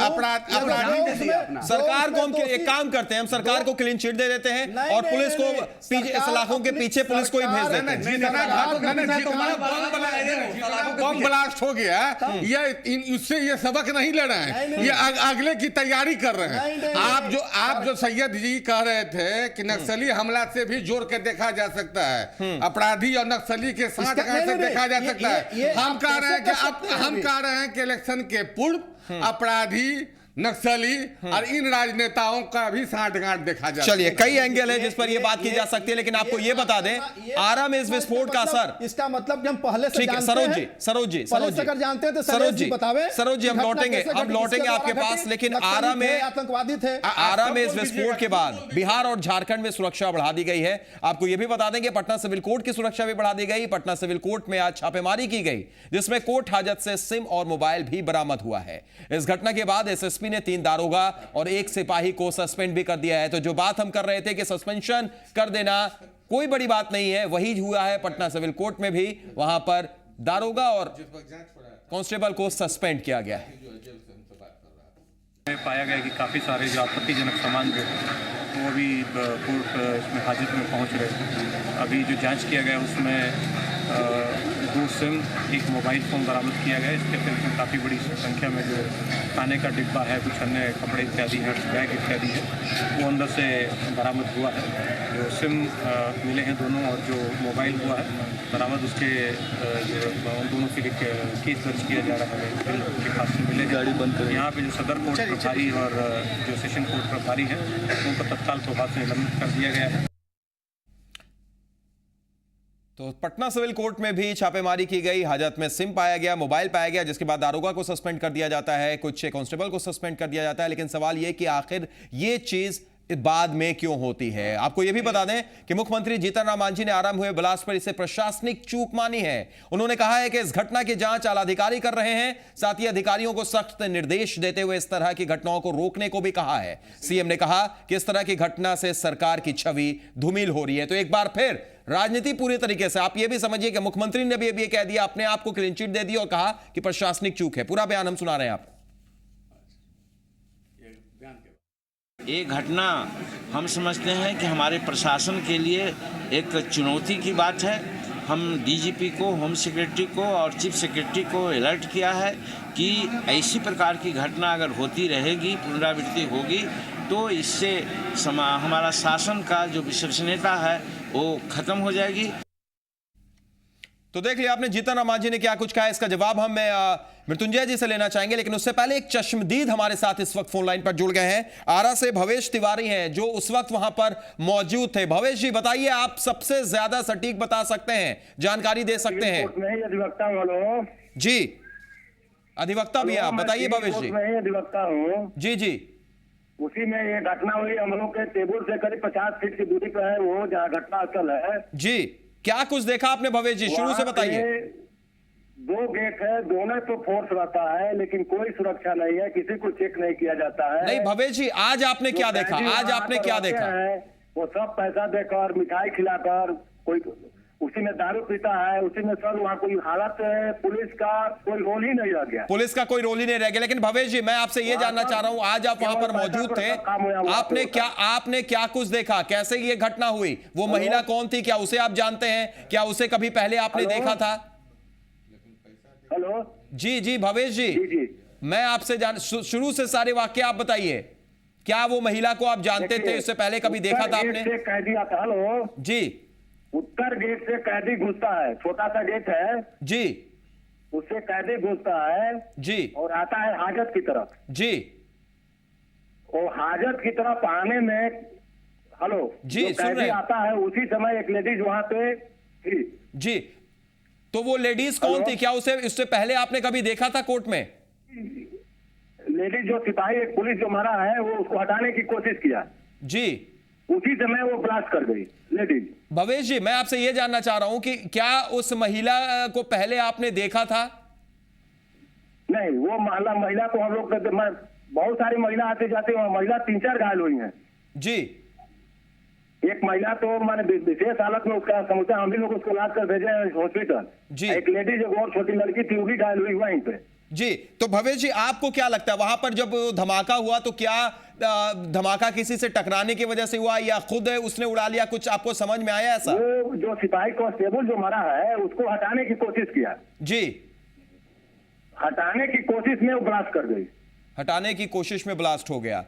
सरकार को हम एक काम करते हैं, हम सरकार को क्लीन चिट दे देते हैं और पुलिस को पीछे सलाखों के पीछे पुलिस को ही भेज देते हैं। बम ब्लास्ट हो गया, ये इससे ये सबक नहीं ले रहे हैं, ये अगले की तैयारी कर रहे हैं। आप जो सैयद जी कह रहे थे कि नक्सली हमला से भी जोड़ के देखा जा सकता है, अपराधी और नक्सली के साथ कैसे देखा जा सकता है? हम कह रहे हैं कि इलेक्शन के पूर्व अपराधी नक्सली और इन राजनेताओं का भी सांठगांठ देखा जाता है। चलिए, कई एंगल है जिस पर ये बात की जा सकती है, लेकिन आपको ये बता दें आरा में इस विस्फोट का असर, इसका मतलब कि हम पहले से ठीक है जानते हैं। सरोज जी अगर जानते हैं तो सरोज जी बतावे। सरोज जी हम लौटेंगे आपके पास, लेकिन आरा में आतंकवादी थे। आरा में इस विस्फोट के बाद बिहार और झारखंड में सुरक्षा बढ़ा दी गई है। आपको यह भी बता दें कि पटना सिविल कोर्ट की सुरक्षा भी बढ़ा दी गई। पटना सिविल कोर्ट में आज छापेमारी की गई, जिसमें कोर्ट हाजत से सिम और मोबाइल भी बरामद हुआ है। इस घटना के बाद एसएसपी ने 3 दारोगा और 1 सिपाही को सस्पेंड भी कर दिया है। तो जो बात हम कर रहे थे कि सस्पेंशन कर देना कोई बड़ी बात नहीं है, वही हुआ है पटना सिविल कोर्ट में भी। वहां पर दारोगा और कांस्टेबल को सस्पेंड किया गया है। पाया गया कि काफ़ी सारे जो आपत्तिजनक सामान थे वो भी कोर्ट इसमें हाजिर में पहुंच रहे। अभी जो जांच किया गया उसमें 2 सिम, 1 मोबाइल फ़ोन बरामद किया गया। इसके फिर इसमें काफ़ी बड़ी संख्या में जो खाने का डिब्बा है, कुछ अन्य कपड़े इत्यादि है, बैग इत्यादि है, वो अंदर से बरामद हुआ है। जो सिम मिले हैं दोनों और जो मोबाइल हुआ है बरामद, उसके उन दोनों के लिए केस दर्ज किया जा रहा है। फिर उनके पास से मिले गाड़ी बंद कर। यहाँ पे जो सदर कोर्ट प्रभारी और जो सेशन कोर्ट प्रभारी हैं उनको तत्काल प्रभाव से निलंबित कर दिया गया है। तो पटना सिविल कोर्ट में भी छापेमारी की गई, हाजत में सिम पाया गया, मोबाइल पाया गया, जिसके बाद दारोगा को सस्पेंड कर दिया जाता है, कुछ कांस्टेबल को सस्पेंड कर दिया जाता है। लेकिन सवाल यह कि आखिर ये चीज बाद में क्यों होती है। आपको यह भी बता दें कि मुख्यमंत्री जीतन राम मांझी ने आराम हुए ब्लास्ट पर इसे प्रशासनिक चूक मानी है। उन्होंने कहा है कि इस घटना की जांच आला अधिकारी कर रहे हैं, साथ ही अधिकारियों को सख्त निर्देश देते हुए इस तरह की घटनाओं को रोकने को भी कहा है। सीएम ने कहा कि इस तरह की घटना से सरकार की छवि धूमिल हो रही है। तो एक बार फिर राजनीति पूरी तरीके से, आप यह भी समझिए कि मुख्यमंत्री ने भी ये कह दिया, अपने आप को क्लीन चिट दे दी और कहा कि प्रशासनिक चूक है। पूरा बयान हम सुना रहे हैं आपको। ये घटना हम समझते हैं कि हमारे प्रशासन के लिए एक चुनौती की बात है। हम डीजीपी को, होम सेक्रेटरी को और चीफ सेक्रेटरी को अलर्ट किया है कि ऐसी प्रकार की घटना अगर होती रहेगी, पुनरावृत्ति होगी, तो इससे हमारा शासन का जो विश्वसनीयता है वो खत्म हो जाएगी। तो देख लिया आपने जीतन राम मांझी ने क्या कुछ कहा। इसका जवाब हम मृत्युंजय जी से लेना चाहेंगे, लेकिन उससे पहले एक चश्मदीद हमारे साथ इस वक्त फोन लाइन पर जुड़ गए हैं। आरा से भवेश तिवारी हैं जो उस वक्त वहां पर मौजूद थे। भवेश जी बताइए, आप सबसे ज्यादा सटीक बता सकते हैं, जानकारी दे सकते हैं। अधिवक्ता जी, अधिवक्ता भी आप बताइए भवेश जी। मैं अधिवक्ता हूँ। जी जी, उसी में ये घटना हुई। हम लोग के टेबल से करीब 50 फीट की दूरी पर है वो जहाँ घटना स्थल है। जी, क्या कुछ देखा आपने भवेश जी, शुरू से बताइए। 2 गेट है, दोनों तो फोर्स रहता है, लेकिन कोई सुरक्षा नहीं है, किसी को चेक नहीं किया जाता है। नहीं भवेश जी, आज आपने क्या देखा, आज आपने क्या देखा? वो सब पैसा देकर, मिठाई खिलाकर, कोई उसी में दारू पीता है, उसी में सर वहाँ कोई हालत है, पुलिस का कोई रोल ही नहीं रह गया। पुलिस का कोई रोल ही नहीं रह गया। लेकिन भवेश जी, मैं आपसे ये जानना चाह रहा हूँ, आज आप वहां पर मौजूद थे, आपने क्या कुछ देखा, कैसे ये घटना हुई? वो महिला कौन थी, क्या उसे आप जानते हैं, क्या उसे कभी पहले आपने देखा था? हेलो जी जी भवेश जी, मैं आपसे शुरू से सारे वाक्य आप बताइए। क्या वो महिला को आप जानते थे, उससे पहले कभी देखा था आपने? हेलो जी, उत्तर गेट से कैदी घुसता है, छोटा सा गेट है जी, उससे कैदी घुसता है जी, और आता है हाजत की तरफ जी। और हाजत की तरफ आने में हेलो जी, कैदी आता है, उसी समय एक लेडीज वहां पे थी। जी, तो वो लेडीज कौन थी? क्या उसे इससे पहले आपने कभी देखा था कोर्ट में? लेडीज जो सिपाही एक पुलिस जो मारा है वो उसको हटाने की कोशिश किया जी, उसी समय वो ब्लास्ट कर गई लेडीज। भवेश जी, मैं आपसे ये जानना चाह रहा हूं कि क्या उस महिला को पहले आपने देखा था? नहीं, वो महिला को हम लोग बहुत सारी महिला आते जाते, वहाँ महिला 3-4 घायल हुई हैं। जी, एक महिला तो माने विशेष हालत में उसका समस्या, हम भी लोग उसको लाद कर भेजे हॉस्पिटल। जी, एक लेडीज एक और छोटी लड़की थी, वो भी घायल हुई वहीं पे। जी, तो भवेश जी, आपको क्या लगता है वहां पर जब धमाका हुआ तो क्या धमाका किसी से टकराने की वजह से हुआ या खुद उसने उड़ा लिया? कुछ आपको समझ में आया ऐसा? वो जो सिपाही कांस्टेबल जो मारा है उसको हटाने की कोशिश किया। जी, हटाने की कोशिश में वो ब्लास्ट कर गई। हटाने की कोशिश में ब्लास्ट हो गया।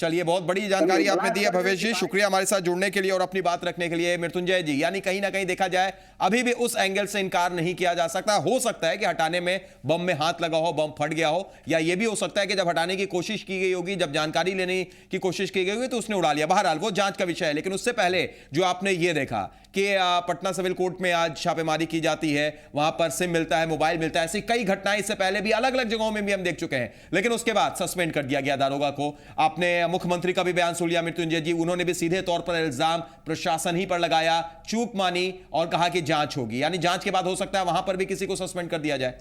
चलिए, बहुत बड़ी जानकारी आपने दी है भवेश जी, शुक्रिया हमारे साथ जुड़ने के लिए और अपनी बात रखने के लिए। मृत्युंजय जी, यानी कहीं ना कहीं देखा जाए अभी भी उस एंगल से इनकार नहीं किया जा सकता। हो सकता है कि हटाने में बम में हाथ लगा हो, बम फट गया हो, या यह भी हो सकता है कि जब हटाने की कोशिश की गई होगी, जब जानकारी लेने की कोशिश की गई होगी तो उसने उड़ा लिया। बहरहाल वो जांच का विषय है। लेकिन उससे पहले जो आपने ये देखा कि पटना सिविल कोर्ट में आज छापेमारी की जाती है, वहां पर सिम मिलता है, मोबाइल मिलता है, ऐसी कई घटनाएं इससे पहले भी अलग अलग जगहों में भी हम देख चुके हैं। लेकिन उसके बाद सस्पेंड कर दिया गया दारोगा को। आपने मुख्यमंत्री का भी बयान सुन लिया मृत्युंजय जी, उन्होंने भी सीधे तौर पर इल्जाम प्रशासन ही पर लगाया, चूक मानी और कहा कि जांच होगी। यानी जांच के बाद हो सकता है वहां पर भी किसी को सस्पेंड कर दिया जाए।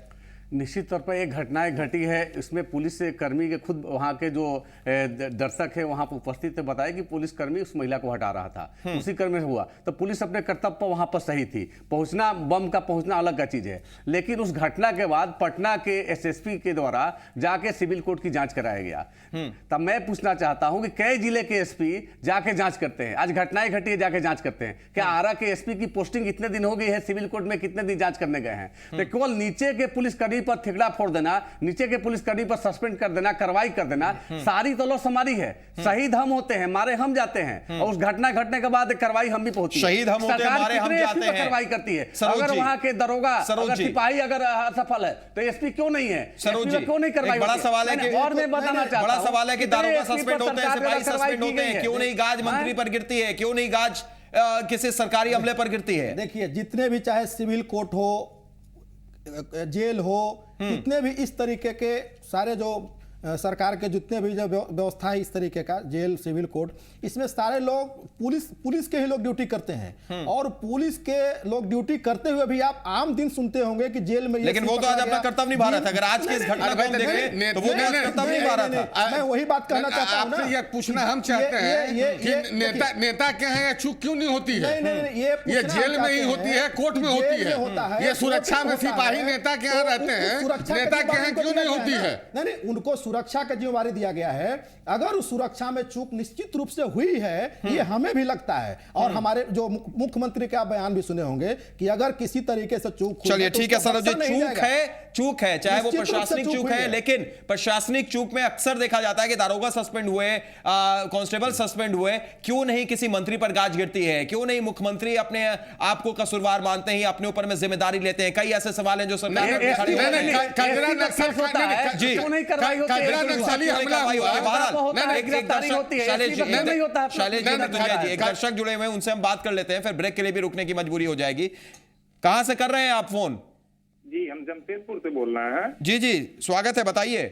निश्चित तौर पर एक घटनाएं घटी है, इसमें पुलिस कर्मी के खुद वहाँ के जो दर्शक है वहाँ पर उपस्थित थे, बताया कि पुलिस कर्मी उस महिला को हटा रहा था, उसी कर्मी से हुआ। तो पुलिस अपने कर्तव्य पर वहाँ पर सही थी, पहुँचना बम का पहुँचना अलग का चीज़ है। लेकिन उस घटना के बाद पटना के एसएसपी के द्वारा जाके सिविल कोर्ट की जाँच कराया गया। तब मैं पूछना चाहता हूँ कि कई जिले के एसपी जाके जाँच करते हैं, आज घटनाएं घटी है जाके जाँच करते हैं। क्या आरा के एसपी की पोस्टिंग इतने दिन हो गई है, सिविल कोर्ट में कितने दिन जाँच करने गए हैं? तो केवल नीचे के पुलिस पर ठिकड़ा फोड़ देना, नीचे के पुलिसकर्मी पर सस्पेंड कर देना, कार्रवाई कर देना, सारी तो लोग हमारी है। शहीद हम होते हैं, मारे हम जाते हैं, और उस घटना घटने के बाद कार्रवाई हम भी पहुंची। शहीद हम होते हैं, मारे हम जाते हैं, कार्रवाई करती है। अगर वहां के दरोगा, अगर सिपाही अगर असफल है तो एसपी क्यों नहीं है? क्यों नहीं कार्रवाई? बड़ा सवाल है कि और मैं बताना चाहता हूं, बड़ा सवाल है कि दारोगा सस्पेंड होते हैं, सिपाही सस्पेंड होते हैं, क्यों नहीं गाज मंत्री पर गिरती है? क्यों नहीं गाज किसी सरकारी अमले पर गिरती है? देखिए, जितने भी चाहे सिविल कोर्ट हो, जेल हो, जितने भी इस तरीके के सारे जो सरकार के जितने भी जो व्यवस्था है इस तरीके का, जेल, सिविल कोर्ट, इसमें सारे लोग पुलिस के ही लोग ड्यूटी करते हैं। और पुलिस के लोग ड्यूटी करते हुए भी आप आम दिन सुनते होंगे कि जेल में, लेकिन वो तो आज अपना कर्तव्य निभा रहा था। अगर आज की इस घटना को हम देखें तो वो कर्तव्य निभा रहा था। मैं वही बात कहना चाहता हूं ना, आपसे ये पूछना हम चाहते हैं कि नेता क्या है, चूक क्यों नहीं होती है? ये जेल में ही होती है, कोर्ट में होती है। ये सुरक्षा में सिपाही नेता के यहाँ रहते हैं, नेता के यहाँ क्यों नहीं होती है? नहीं, उनको सुरक्षा का जिम्मेवारी दिया गया है। अगर उस सुरक्षा में चूक निश्चित रूप से हुई है, ये हमें भी लगता है। और हमारे जो मुख्यमंत्री का बयान भी सुने होंगे कि अगर किसी तरीके से चूक, चलिए ठीक है सर, जो चूक है चाहे वो प्रशासनिक चूक है, लेकिन प्रशासनिक चूक में अक्सर देखा जाता है कि दारोगा सस्पेंड हुए, कांस्टेबल सस्पेंड हुए, क्यों नहीं किसी मंत्री पर गाज गिरती है? क्यों नहीं मुख्यमंत्री अपने आप को कसूरवार मानते हैं, अपने ऊपर में जिम्मेदारी लेते हैं? कई ऐसे सवाल हैं जो सरकार नक्सली हमला हुआ, एक दर्शक जुड़े हुए हैं, उनसे हम बात कर लेते हैं, फिर ब्रेक के लिए भी रुकने की मजबूरी हो जाएगी। कहां से कर रहे हैं आप फोन? जी, हम जमशेदपुर से बोल रहे हैं। जी जी, स्वागत है, बताइए।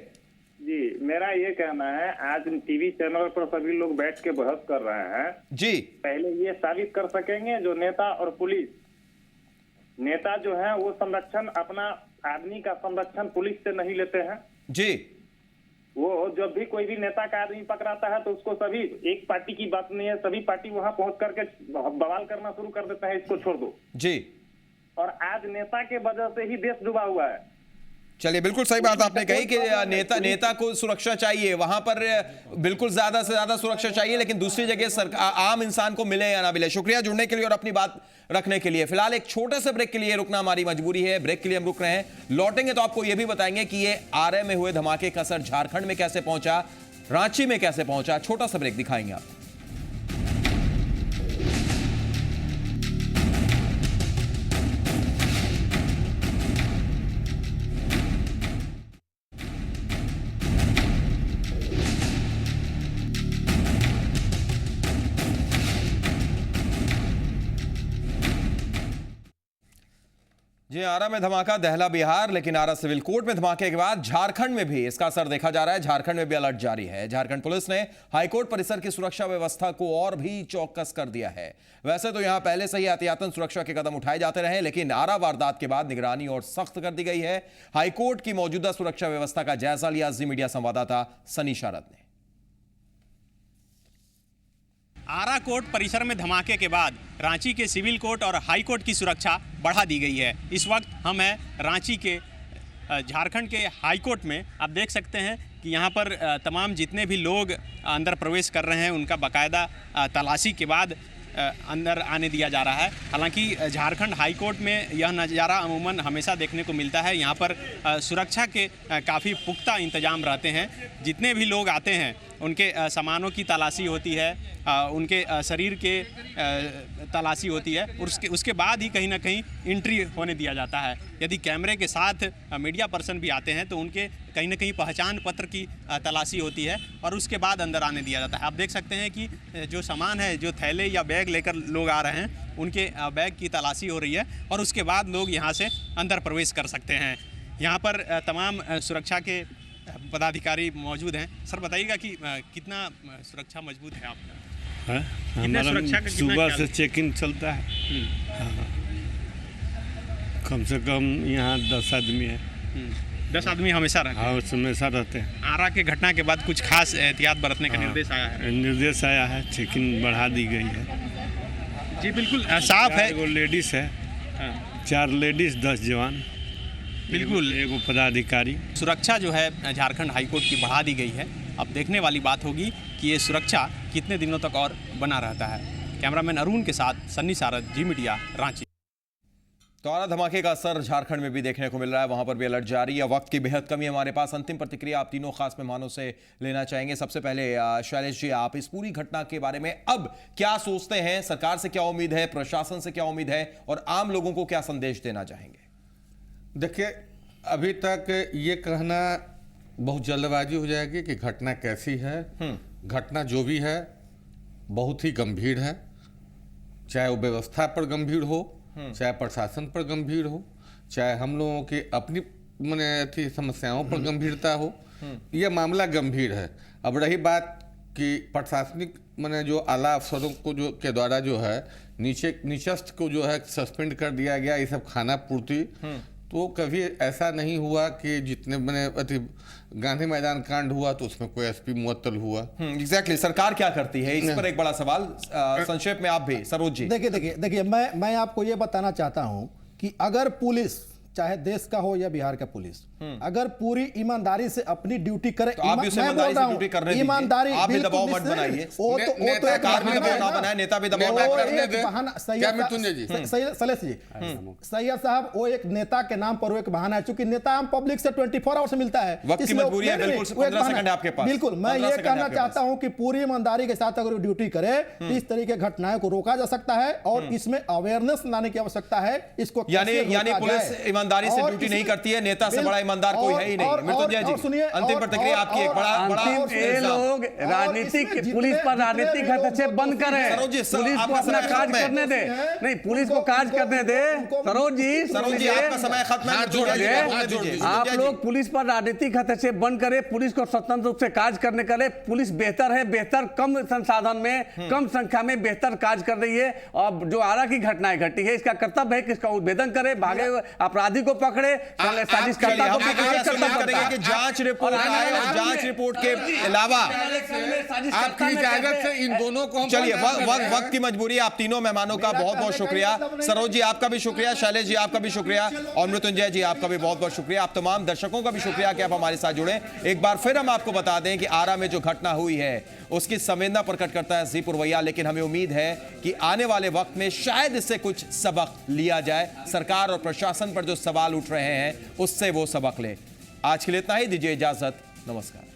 जी, मेरा ये कहना है, आज टीवी चैनल पर सभी लोग बैठ के बहस कर रहे हैं। जी, पहले ये साबित कर सकेंगे जो नेता और पुलिस, नेता जो है वो संरक्षण, अपना आदमी का संरक्षण पुलिस से नहीं लेते हैं। जी, वो जब भी कोई भी नेता का आदमी पकड़ाता है तो उसको सभी, एक पार्टी की बात नहीं है, सभी पार्टी वहां पहुंच करके बवाल करना शुरू कर देते हैं, इसको छोड़ दो। जी, और आज नेता के वजह से ही देश डूबा हुआ है। चलिए, बिल्कुल सही बात आपने कही कि नेता को सुरक्षा चाहिए, वहां पर बिल्कुल ज्यादा से ज्यादा सुरक्षा चाहिए, लेकिन दूसरी जगह आम इंसान को मिले या ना मिले। शुक्रिया जुड़ने के लिए और अपनी बात रखने के लिए। फिलहाल एक छोटे से ब्रेक के लिए रुकना हमारी मजबूरी है, ब्रेक के लिए हम रुक रहे हैं। लौटेंगे तो आपको यह भी बताएंगे कि ये आरए में हुए धमाके का असर झारखंड में कैसे पहुंचा, रांची में कैसे पहुंचा। छोटा सा ब्रेक दिखाएंगे आप। जी, आरा में धमाका, दहला बिहार, लेकिन आरा सिविल कोर्ट में धमाके के बाद झारखंड में भी इसका असर देखा जा रहा है। झारखंड में भी अलर्ट जारी है। झारखंड पुलिस ने हाईकोर्ट परिसर की सुरक्षा व्यवस्था को और भी चौकस कर दिया है। वैसे तो यहां पहले से ही एहतियातन सुरक्षा के कदम उठाए जाते रहे, लेकिन आरा वारदात के बाद निगरानी और सख्त कर दी गई है। हाईकोर्ट की मौजूदा सुरक्षा व्यवस्था का जायजा लिया जी मीडिया संवाददाता सनी शारद ने। आरा कोर्ट परिसर में धमाके के बाद रांची के सिविल कोर्ट और हाई कोर्ट की सुरक्षा बढ़ा दी गई है। इस वक्त हम हैं रांची के झारखंड के हाई कोर्ट में। आप देख सकते हैं कि यहाँ पर तमाम जितने भी लोग अंदर प्रवेश कर रहे हैं उनका बाकायदा तलाशी के बाद अंदर आने दिया जा रहा है। हालांकि झारखंड हाई कोर्ट में यह नज़ारा अमूमन हमेशा देखने को मिलता है। यहाँ पर सुरक्षा के काफ़ी पुख्ता इंतजाम रहते हैं। जितने भी लोग आते हैं उनके सामानों की तलाशी होती है, उनके शरीर के तलाशी होती है, और उसके बाद ही कहीं ना कहीं एंट्री होने दिया जाता है। यदि कैमरे के साथ मीडिया पर्सन भी आते हैं तो उनके कहीं ना कहीं पहचान पत्र की तलाशी होती है और उसके बाद अंदर आने दिया जाता है। आप देख सकते हैं कि जो सामान है, जो थैले या बैग लेकर लोग आ रहे हैं, उनके बैग की तलाशी हो रही है और उसके बाद लोग यहाँ से अंदर प्रवेश कर सकते हैं। यहाँ पर तमाम सुरक्षा के पदाधिकारी मौजूद हैं। सर बताइएगा कि कितना सुरक्षा मजबूत है आपका? हमारा सुरक्षा का सुबह से चेक इन चलता है। हाँ। कम से कम यहाँ 10 आदमी है। 10 आदमी हमेशा रहते हैं? हाँ, हमेशा रहते हैं। आरा के घटना के बाद कुछ खास एहतियात बरतने का निर्देश आया है? निर्देश आया है, चेक इन बढ़ा दी गई है। जी बिल्कुल साफ है। 4 लेडीज है। 4 लेडीज 10 जवान, बिल्कुल एगो पदाधिकारी। सुरक्षा जो है झारखंड हाईकोर्ट की बढ़ा दी गई है। अब देखने वाली बात होगी कि ये सुरक्षा कितने दिनों तक और बना रहता है। कैमरामैन अरुण के साथ सन्नी सारद, जी मीडिया, रांची। तो आरा धमाके का असर झारखंड में भी देखने को मिल रहा है, वहां पर भी अलर्ट जारी है। वक्त की बेहद कमी है हमारे पास। अंतिम प्रतिक्रिया आप तीनों खास मेहमानों से लेना चाहेंगे। सबसे पहले शैलेश जी, आप इस पूरी घटना के बारे में अब क्या सोचते हैं? सरकार से क्या उम्मीद है, प्रशासन से क्या उम्मीद है, और आम लोगों को क्या संदेश देना चाहेंगे? देखिए, अभी तक ये कहना बहुत जल्दबाजी हो जाएगी कि घटना कैसी है। घटना जो भी है बहुत ही गंभीर है, चाहे वो व्यवस्था पर गंभीर हो, चाहे प्रशासन पर गंभीर हो, चाहे हम लोगों की अपनी थी समस्याओं पर गंभीरता हो। यह मामला गंभीर है। अब रही बात कि प्रशासनिक जो आला अफसरों को के द्वारा जो है नीचस्थ को जो है सस्पेंड कर दिया गया, ये सब खाना पूर्ति, तो कभी ऐसा नहीं हुआ कि जितने गांधी मैदान कांड हुआ तो उसमें कोई एसपी मुअत्तल हुआ। एग्जैक्टली। सरकार क्या करती है इस पर एक बड़ा सवाल। संक्षेप में आप भी सरोज जी। देखिए मैं आपको ये बताना चाहता हूं कि अगर पुलिस, चाहे देश का हो या बिहार का पुलिस, अगर पूरी ईमानदारी से अपनी ड्यूटी करे, तो आप भी ईमानदारी से ड्यूटी करने दीजिए। ईमानदारी, आप भी दबाव मत बनाइए। सरकार भी दबाव ना बनाए, नेता भी दबाव सलेश जी, सैयद साहब, वो एक नेता के नाम पर वो एक बहाना है। चूंकि नेता हम पब्लिक से 24 आवर्स मिलता है, वक्त की मजबूरी है। बिल्कुल 15 सेकंड आपके पास। बिल्कुल, मैं ये कहना चाहता हूं कि पूरी ईमानदारी के साथ अगर ड्यूटी करे तो इस तरीके की घटनाओं को रोका जा सकता है और इसमें अवेयरनेस लाने की आवश्यकता है। इसको यानी पुलिस ईमानदारी से ड्यूटी नहीं करती है, नेता से बड़ा ईमानदार कोई है ही नहीं। मृत्युंजय जी, अंतिम प्रतिक्रिया आपकी। एक बड़ा ये लोग राजनीतिक, पुलिस पर राजनीतिक हस्तक्षेप बंद करें, पुलिस को अपना काज करने दे। नहीं, पुलिस को काज करने दे। सरोज जी आपका समय खत्म है। आप लोग पुलिस पर राजनीतिक हस्तक्षेप बंद करें, पुलिस को स्वतंत्र रूप से काज करने का ले। पुलिस बेहतर है, बेहतर कम संसाधन में, कम संख्या में बेहतर काज कर रही है। और जो आरा की घटनाएं घटी है, इसका कर्तव्य है कि इसका उद्भेदन करे, भागे अपराधी को पकड़े, साजिशकर्ता को करेंगे कि जांच रिपोर्ट आए और जांच रिपोर्ट के अलावा आपकी इजाजत से इन दोनों को चलिए, वक्त की मजबूरी। आप तीनों मेहमानों का बहुत बहुत शुक्रिया। सरोज जी आपका भी शुक्रिया, शैलेश जी आपका भी शुक्रिया, और मृत्युंजय जी आपका भी बहुत बहुत शुक्रिया। आप तमाम दर्शकों का भी शुक्रिया कि आप हमारे साथ जुड़े। एक बार फिर हम आपको बता दें कि आरा में जो घटना हुई है उसकी संवेदना प्रकट करता है जी पुरवैया, लेकिन हमें उम्मीद है कि आने वाले वक्त में शायद इससे कुछ सबक लिया जाए। सरकार और प्रशासन पर जो सवाल उठ रहे हैं उससे वो सबक ले। आज के लिए इतना ही, दीजिए इजाजत, नमस्कार।